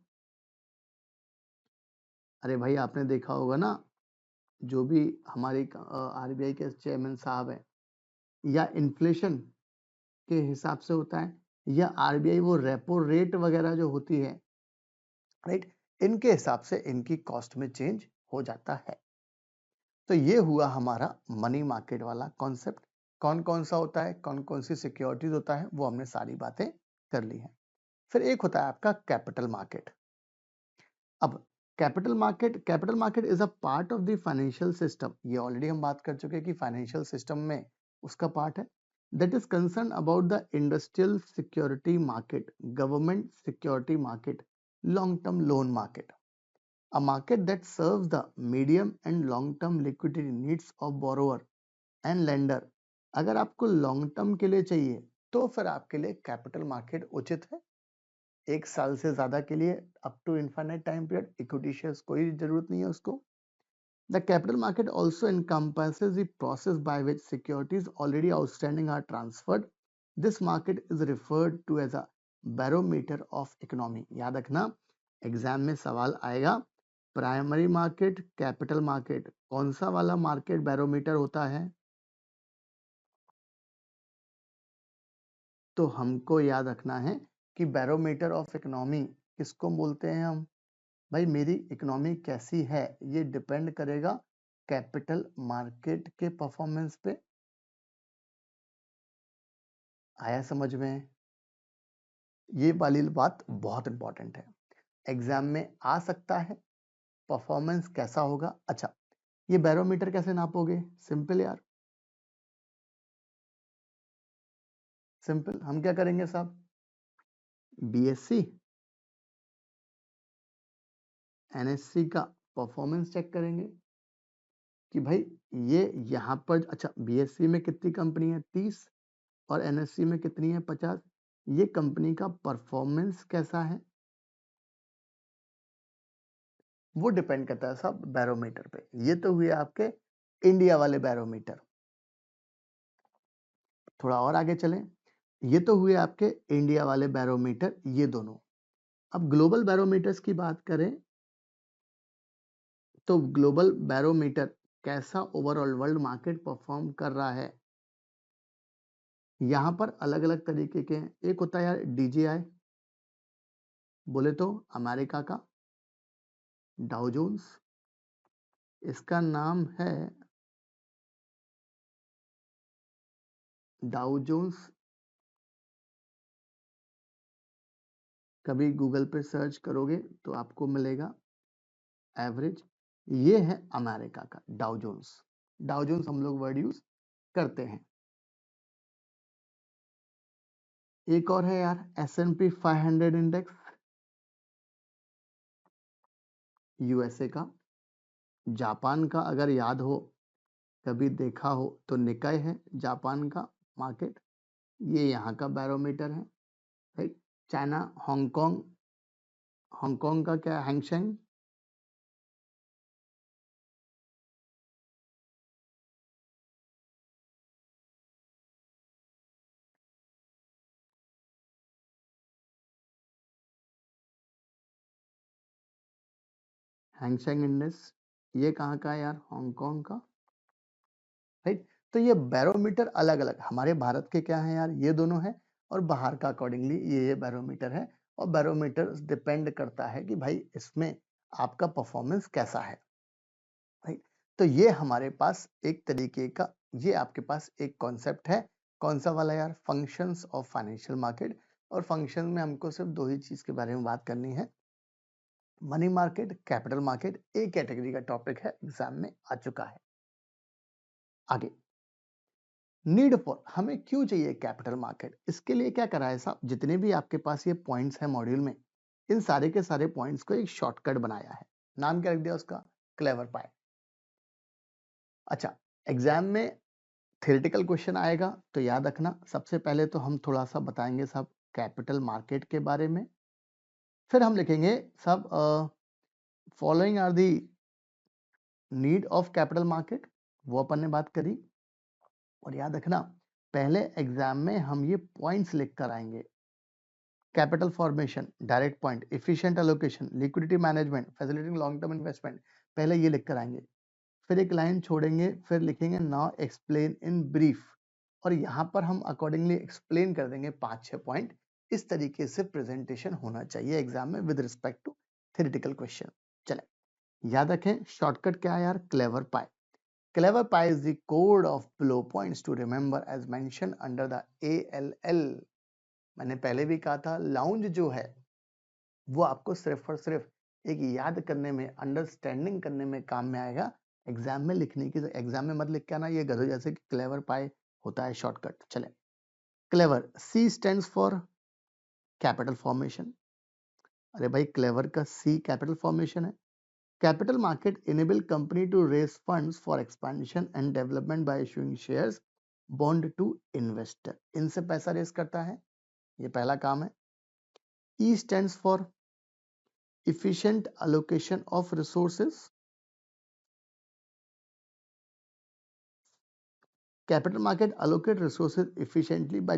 अरे भाई आपने देखा होगा ना, जो भी हमारी आरबीआई के चेयरमैन साहब हैं, या इन्फ्लेशन के हिसाब से होता है, या आरबीआई वो रेपो रेट वगैरह जो होती है, राइट, इनके हिसाब से इनकी कॉस्ट में चेंज हो जाता है। तो ये हुआ हमारा मनी मार्केट वाला कॉन्सेप्ट। कौन कौन सा होता है, कौन कौन सी सिक्योरिटीज होता है, वो हमने सारी बातें कर ली हैं। फिर एक होता है आपका कैपिटल मार्केट। अब capital market is a part of the financial system. ये ऑलरेडी हम बात कर चुके हैं कि फाइनेंशियल सिस्टम में उसका पार्ट है। That is concern about the industrial security market, government security market, long term loan market. A market that serves the medium and long term liquidity needs of borrower and lender। अगर आपको लॉन्ग टर्म के लिए चाहिए तो फिर आपके लिए कैपिटल मार्केट उचित है। 1 साल से ज्यादा के लिए, up to infinite time period, equity shares कोई जरूरत नहीं है उसको। The capital market also encompasses the process by which securities already outstanding are transferred। This market is referred to as a barometer of economy। याद रखना, एग्जाम में सवाल आएगा, प्राइमरी मार्केट, कैपिटल मार्केट, कौन सा वाला मार्केट बैरोमीटर होता है? तो हमको याद रखना है कि बैरोमीटर ऑफ इकोनॉमी किसको बोलते हैं हम? भाई मेरी इकोनॉमी कैसी है ये डिपेंड करेगा कैपिटल मार्केट के परफॉर्मेंस पे। आया समझ में? ये वाली बात बहुत इंपॉर्टेंट है, एग्जाम में आ सकता है। परफॉर्मेंस कैसा होगा? अच्छा, ये बैरोमीटर कैसे नापोगे? सिंपल यार, सिंपल। हम क्या करेंगे साहब, बीएससी एनएससी का परफॉर्मेंस चेक करेंगे कि भाई ये यहाँ पर, अच्छा बीएससी में कितनी कंपनी है? 30, और एनएससी में कितनी है? 50। ये कंपनी का परफॉर्मेंस कैसा है वो डिपेंड करता है साहब बैरोमीटर पे। ये तो हुए आपके इंडिया वाले बैरोमीटर। थोड़ा और आगे चलें, ये तो हुए आपके इंडिया वाले बैरोमीटर, ये दोनों। अब ग्लोबल बैरोमीटर्स की बात करें तो ग्लोबल बैरोमीटर कैसा ओवरऑल वर्ल्ड मार्केट परफॉर्म कर रहा है, यहां पर अलग अलग तरीके के हैं। एक होता है यार डीजीआई, बोले तो अमेरिका का डाउ जोन्स, इसका नाम है डाउ जोन्स। कभी गूगल पे सर्च करोगे तो आपको मिलेगा एवरेज। ये है अमेरिका का डाउ जोन्स। डाउ जोन्स हम लोग वर्ड यूज करते हैं। एक और है यार S&P 500 इंडेक्स, यूएसए का। जापान का अगर याद हो, कभी देखा हो तो निकाय है जापान का मार्केट, ये यहाँ का बैरोमीटर है, राइट। चाइना, हांगकांग, हांगकांग का क्या, हैंगसेंग। हैंगसेंग इंडेक्स ये कहाँ का है यार? हांगकांग का, राइट। तो ये बैरोमीटर अलग अलग हमारे भारत के क्या है यार, ये दोनों है, और बाहर का अकॉर्डिंगली ये बैरोमीटर है। और बैरोमीटर डिपेंड करता है कि भाई इसमें आपका परफॉर्मेंस कैसा है, राइट। तो ये हमारे पास एक तरीके का, ये आपके पास एक कॉन्सेप्ट है। कौन सा वाला यार? Functions of financial market. और फंक्शन में हमको सिर्फ दो ही चीज के बारे में बात करनी है, मनी मार्केट, कैपिटल मार्केट। एक कैटेगरी का टॉपिक है, एग्जाम में आ चुका है। आगे, नीड फॉर, हमें क्यों चाहिए कैपिटल मार्केट? इसके लिए क्या करा है साहब, जितने भी आपके पास ये पॉइंट्स हैं मॉड्यूल में, इन सारे के सारे पॉइंट्स को एक शॉर्टकट बनाया है। नाम क्या रख दिया उसका? क्लेवर पाई। अच्छा, एग्जाम में थ्योरेटिकल क्वेश्चन आएगा तो याद रखना, सबसे पहले तो हम थोड़ा सा बताएंगे सब कैपिटल मार्केट के बारे में। फिर हम लिखेंगे सब following are the need of capital market, वो अपन ने बात करी। और याद रखना, पहले एग्जाम में हम ये पॉइंट्स लिख कर आएंगे। Capital formation, direct point, efficient allocation, liquidity management, facilitating long term investment, पहले ये लिख कर आएंगे। फिर एक लाइन छोड़ेंगे, फिर लिखेंगे नाउ एक्सप्लेन इन ब्रीफ, और यहाँ पर हम अकॉर्डिंगली एक्सप्लेन कर देंगे 5-6 पॉइंट। इस तरीके से प्रेजेंटेशन होना चाहिए एग्जाम में with respect to theoretical question. चले याद रखें, शॉर्टकट क्या है यार, clever pie. Clever Pie is the code of below points to remember as mentioned under the ALL। मैंने पहले भी कहा था, लाउंज जो है वो आपको सिर्फ और सिर्फ एक याद करने में, अंडरस्टैंडिंग करने में काम में आएगा, एग्जाम में लिखने की। एग्जाम में मत लिख के आना ये गधो जैसे कि क्लेवर पाई होता है शॉर्टकट। चले, clever, C stands for capital formation. अरे भाई क्लेवर का C कैपिटल फॉर्मेशन है। Capital market enable company to raise funds for expansion and development by issuing shares, bond to investor। इनसे पैसा रेस करता है, ये पहला काम है। E stands for efficient allocation of resources। Capital market allocate resources efficiently by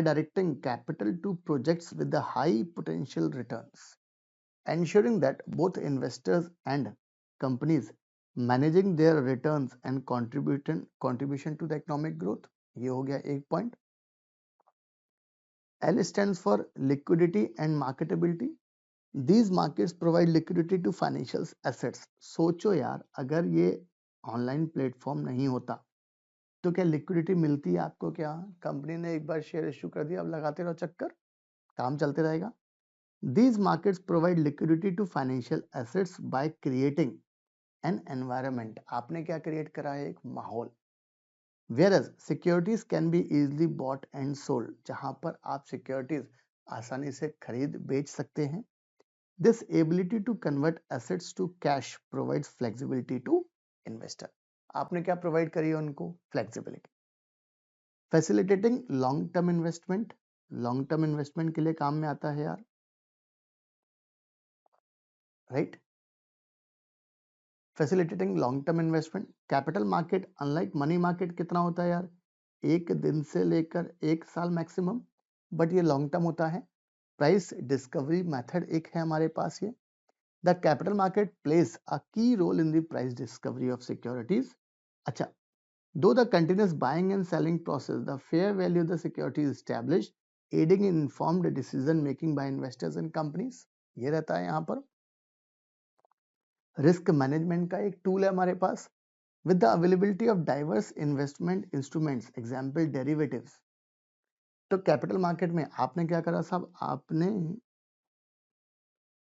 directing capital to projects with the high potential returns, ensuring that both investors and companies managing their returns and contribution to the economic growth। ये हो गया एक point. L stands for liquidity and marketability। These markets provide liquidity to financial assets। सोचो यार, अगर ये ऑनलाइन प्लेटफॉर्म नहीं होता तो क्या लिक्विडिटी मिलती है आपको? क्या कंपनी ने एक बार शेयर इश्यू कर दिया, अब लगाते रहो चक्कर, काम चलते रहेगा। These markets provide liquidity to financial assets by creating an environment। आपने क्या क्रिएट करा है? एक माहौल। Whereas securities can be easily bought and sold, जहां पर आप सिक्योरिटीज आसानी से खरीद बेच सकते हैं। This ability to convert assets to cash provides flexibility to investor। आपने क्या प्रोवाइड करी है उनको? Flexibility. Facilitating long term investment, long term investment के लिए काम में आता है यार, right. Facilitating long term investment. Capital market unlike money market कितना होता है यार? एक दिन से लेकर एक साल मैक्सिमम, बट ये लॉन्ग टर्म होता है। प्राइस डिस्कवरी मेथड एक है हमारे पास ये। The capital market plays a key role in the price discovery of securities. अच्छा, through the continuous buying and selling process, the fair value of the securities establish, aiding in informed decision making by investors and companies. ये रहता है यहाँ पर। रिस्क मैनेजमेंट का एक टूल है हमारे पास। With the availability of diverse investment instruments, example derivatives। तो कैपिटल मार्केट में आपने क्या करा साहब?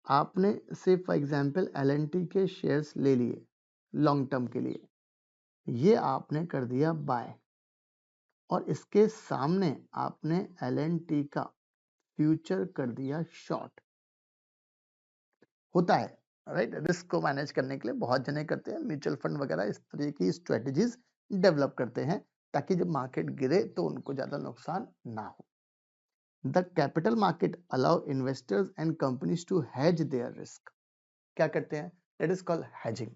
आपने सिर्फ फॉर एग्जाम्पल LNT के शेयर्स ले लिए लॉन्ग टर्म के लिए, ये आपने कर दिया बाय, और इसके सामने आपने LNT का फ्यूचर कर दिया शॉर्ट। होता है, राइट। रिस्क को मैनेज करने के लिए बहुत जने करते हैं, म्यूचुअल फंड वगैरह इस तरह की स्ट्रेटजीज डेवलप करते हैं ताकि जब मार्केट गिरे तो उनको ज्यादा नुकसान ना हो। The capital market allow investors and companies to hedge their risk. क्या करते हैं? That is called hedging,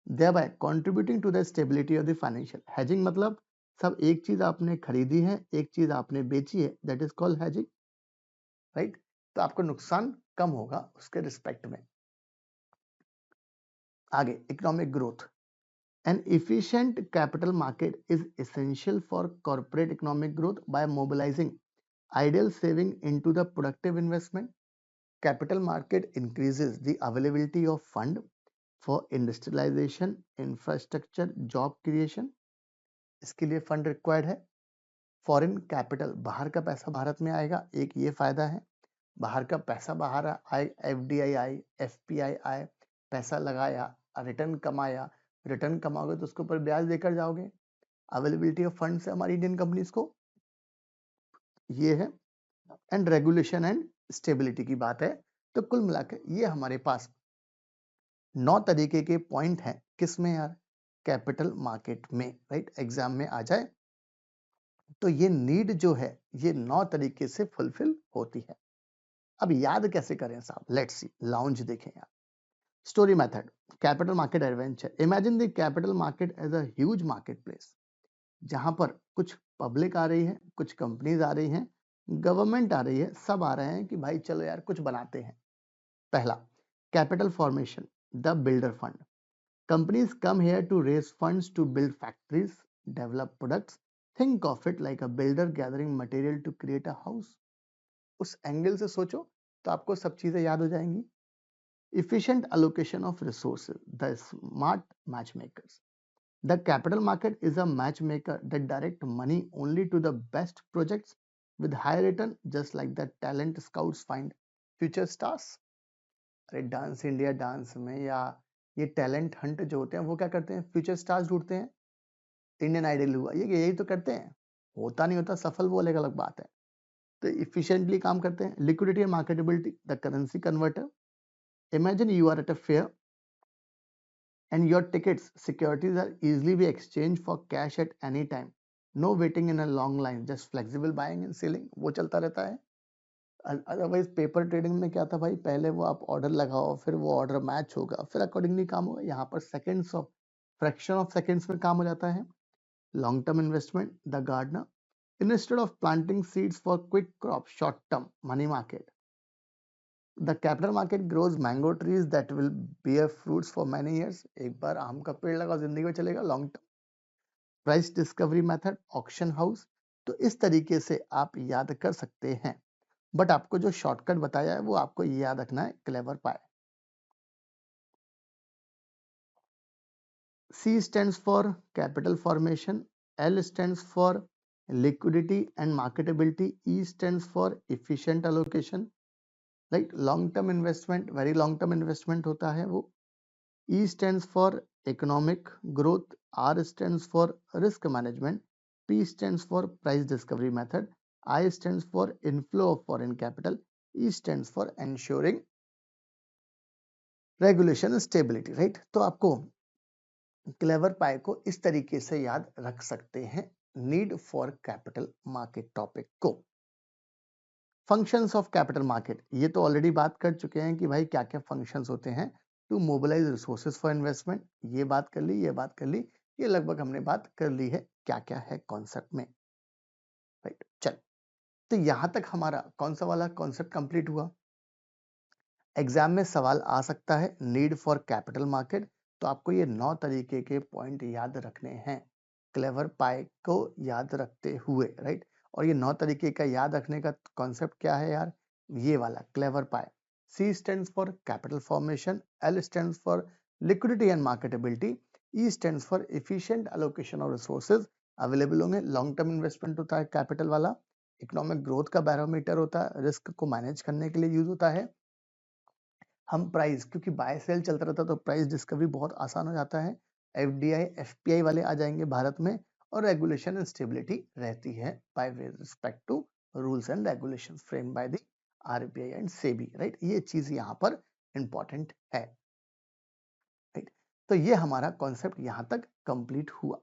thereby contributing to the stability of the financial। Hedging मतलब सब एक चीज आपने खरीदी है, एक चीज आपने बेची है, that is called hedging, right. तो आपको नुकसान कम होगा उसके रिस्पेक्ट में। आगे, economic growth. An efficient capital market is essential for corporate economic growth by mobilizing ideal saving into the productive investment। Capital market increases the availability of fund for industrialization, infrastructure, job creation। इसके लिए फंड रिक्वायर्ड है। फॉरेन कैपिटल, बाहर का पैसा भारत में आएगा, एक ये फायदा है। बाहर का पैसा बाहर आए, FDI आए, FPI आए, पैसा लगाया, रिटर्न कमाया, रिटर्न कमाओगे तो उसके ऊपर ब्याज देकर जाओगे। अवेलेबिलिटी ऑफ फंड्स है हमारी इंडियन कंपनीज को, ये है। एंड रेगुलेशन एंड स्टेबिलिटी की बात है। तो कुल मिलाकर ये हमारे पास 9 तरीके के पॉइंट हैं। किसमें यार? कैपिटल मार्केट में, राइट। एग्जाम में आ जाए तो ये नीड जो है ये 9 तरीके से फुलफिल होती है। अब याद कैसे करें साहब? लेट्स सी, लाउंज देखें यार। Story method, capital market adventure. Imagine the capital market as a huge market place जहां पर कुछ पब्लिक आ रही है, कुछ कंपनीज आ रही हैं, गवर्नमेंट आ रही है, सब आ रहे हैं कि भाई चलो यार कुछ बनाते हैं। पहला, capital formation, the builder fund. Companies come here to raise funds to build factories, develop products. Think of it like a builder gathering material to create a house. उस एंगल से सोचो तो आपको सब चीजें याद हो जाएंगी। Efficient allocation of resources, the smart matchmakers. The capital market is a matchmaker that direct money only to the best projects with high return, just like the talent scouts find future stars. अरे डांस इंडिया डांस में या ये टैलेंट हंट जो होते हैं वो क्या करते हैं, फ्यूचर स्टार्स ढूंढते हैं। इंडियन आइडल हुआ, ये यही तो करते हैं। होता नहीं होता सफल वो अलग अलग बात है। तो इफिशिएंटली काम करते हैं। Liquidity and marketability, the currency converter. Imagine you are at a fair and your tickets securities are easily be exchanged for cash at any time. No waiting in a long line, just flexible buying and selling, वो चलता रहता है। अदरवाइज पेपर ट्रेडिंग में क्या था भाई, पहले वो आप ऑर्डर लगाओ, फिर वो ऑर्डर मैच होगा, फिर अकॉर्डिंगली काम होगा। यहाँ पर seconds of, fraction of seconds में काम हो जाता है। Long term investment, the gardener. Instead of planting seeds for quick crop, short term money market. The capital market grows mango trees that will bear fruits for many years. एक बार आम का पेड़ लगा, जिंदगी में चलेगा। Long term. Price discovery method, auction house. तो इस तरीके से आप याद कर सकते हैं, बट आपको जो शॉर्टकट बताया है वो आपको याद रखना है, clever pi. C stands for capital formation, L stands for liquidity and marketability, E stands for efficient allocation, right? Long term investment, very long term investment होता है वो। E stands for economic growth, R stands for risk management, P stands for price discovery method, I stands for inflow of foreign capital, E stands for ensuring regulation stability, right? तो आपको क्लेवर पाई को इस तरीके से याद रख सकते हैं, need for capital market topic को। फंक्शंस ऑफ कैपिटल मार्केट, ये तो ऑलरेडी बात कर चुके हैं कि भाई क्या क्या फंक्शंस होते हैं to mobilise resources for investment. ये बात कर ली, ये बात कर ली, ये लगभग हमने बात कर ली है क्या क्या है कॉन्सेप्ट में, राइट। चल, तो यहां तक हमारा कौन सा वाला कॉन्सेप्ट कंप्लीट हुआ। एग्जाम में सवाल आ सकता है नीड फॉर कैपिटल मार्केट, तो आपको ये 9 तरीके के पॉइंट याद रखने हैं क्लेवर पाई को याद रखते हुए, राइट। और ये 9 तरीके का याद रखने का कॉन्सेप्ट क्या है यार, ये वाला clever pi. C stands for capital formation, L stands for liquidity and marketability, E stands for efficient allocation of resources। Available होंगे, लॉन्ग टर्म इन्वेस्टमेंट होता है कैपिटल वाला, इकोनॉमिक ग्रोथ का बैरोमीटर होता है, रिस्क को मैनेज करने के लिए यूज होता है। हम प्राइस, क्योंकि बाय सेल चलता रहता है तो प्राइस डिस्कवरी बहुत आसान हो जाता है। एफडीआई एफपीआई वाले आ जाएंगे भारत में, और रेगुलेशन एंड स्टेबिलिटी रहती है by respect to rules and regulation frame by the RBI and SEBI, right. ये चीज यहाँ पर इंपॉर्टेंट है, राइट। तो ये हमारा कॉन्सेप्ट यहाँ तक कंप्लीट हुआ।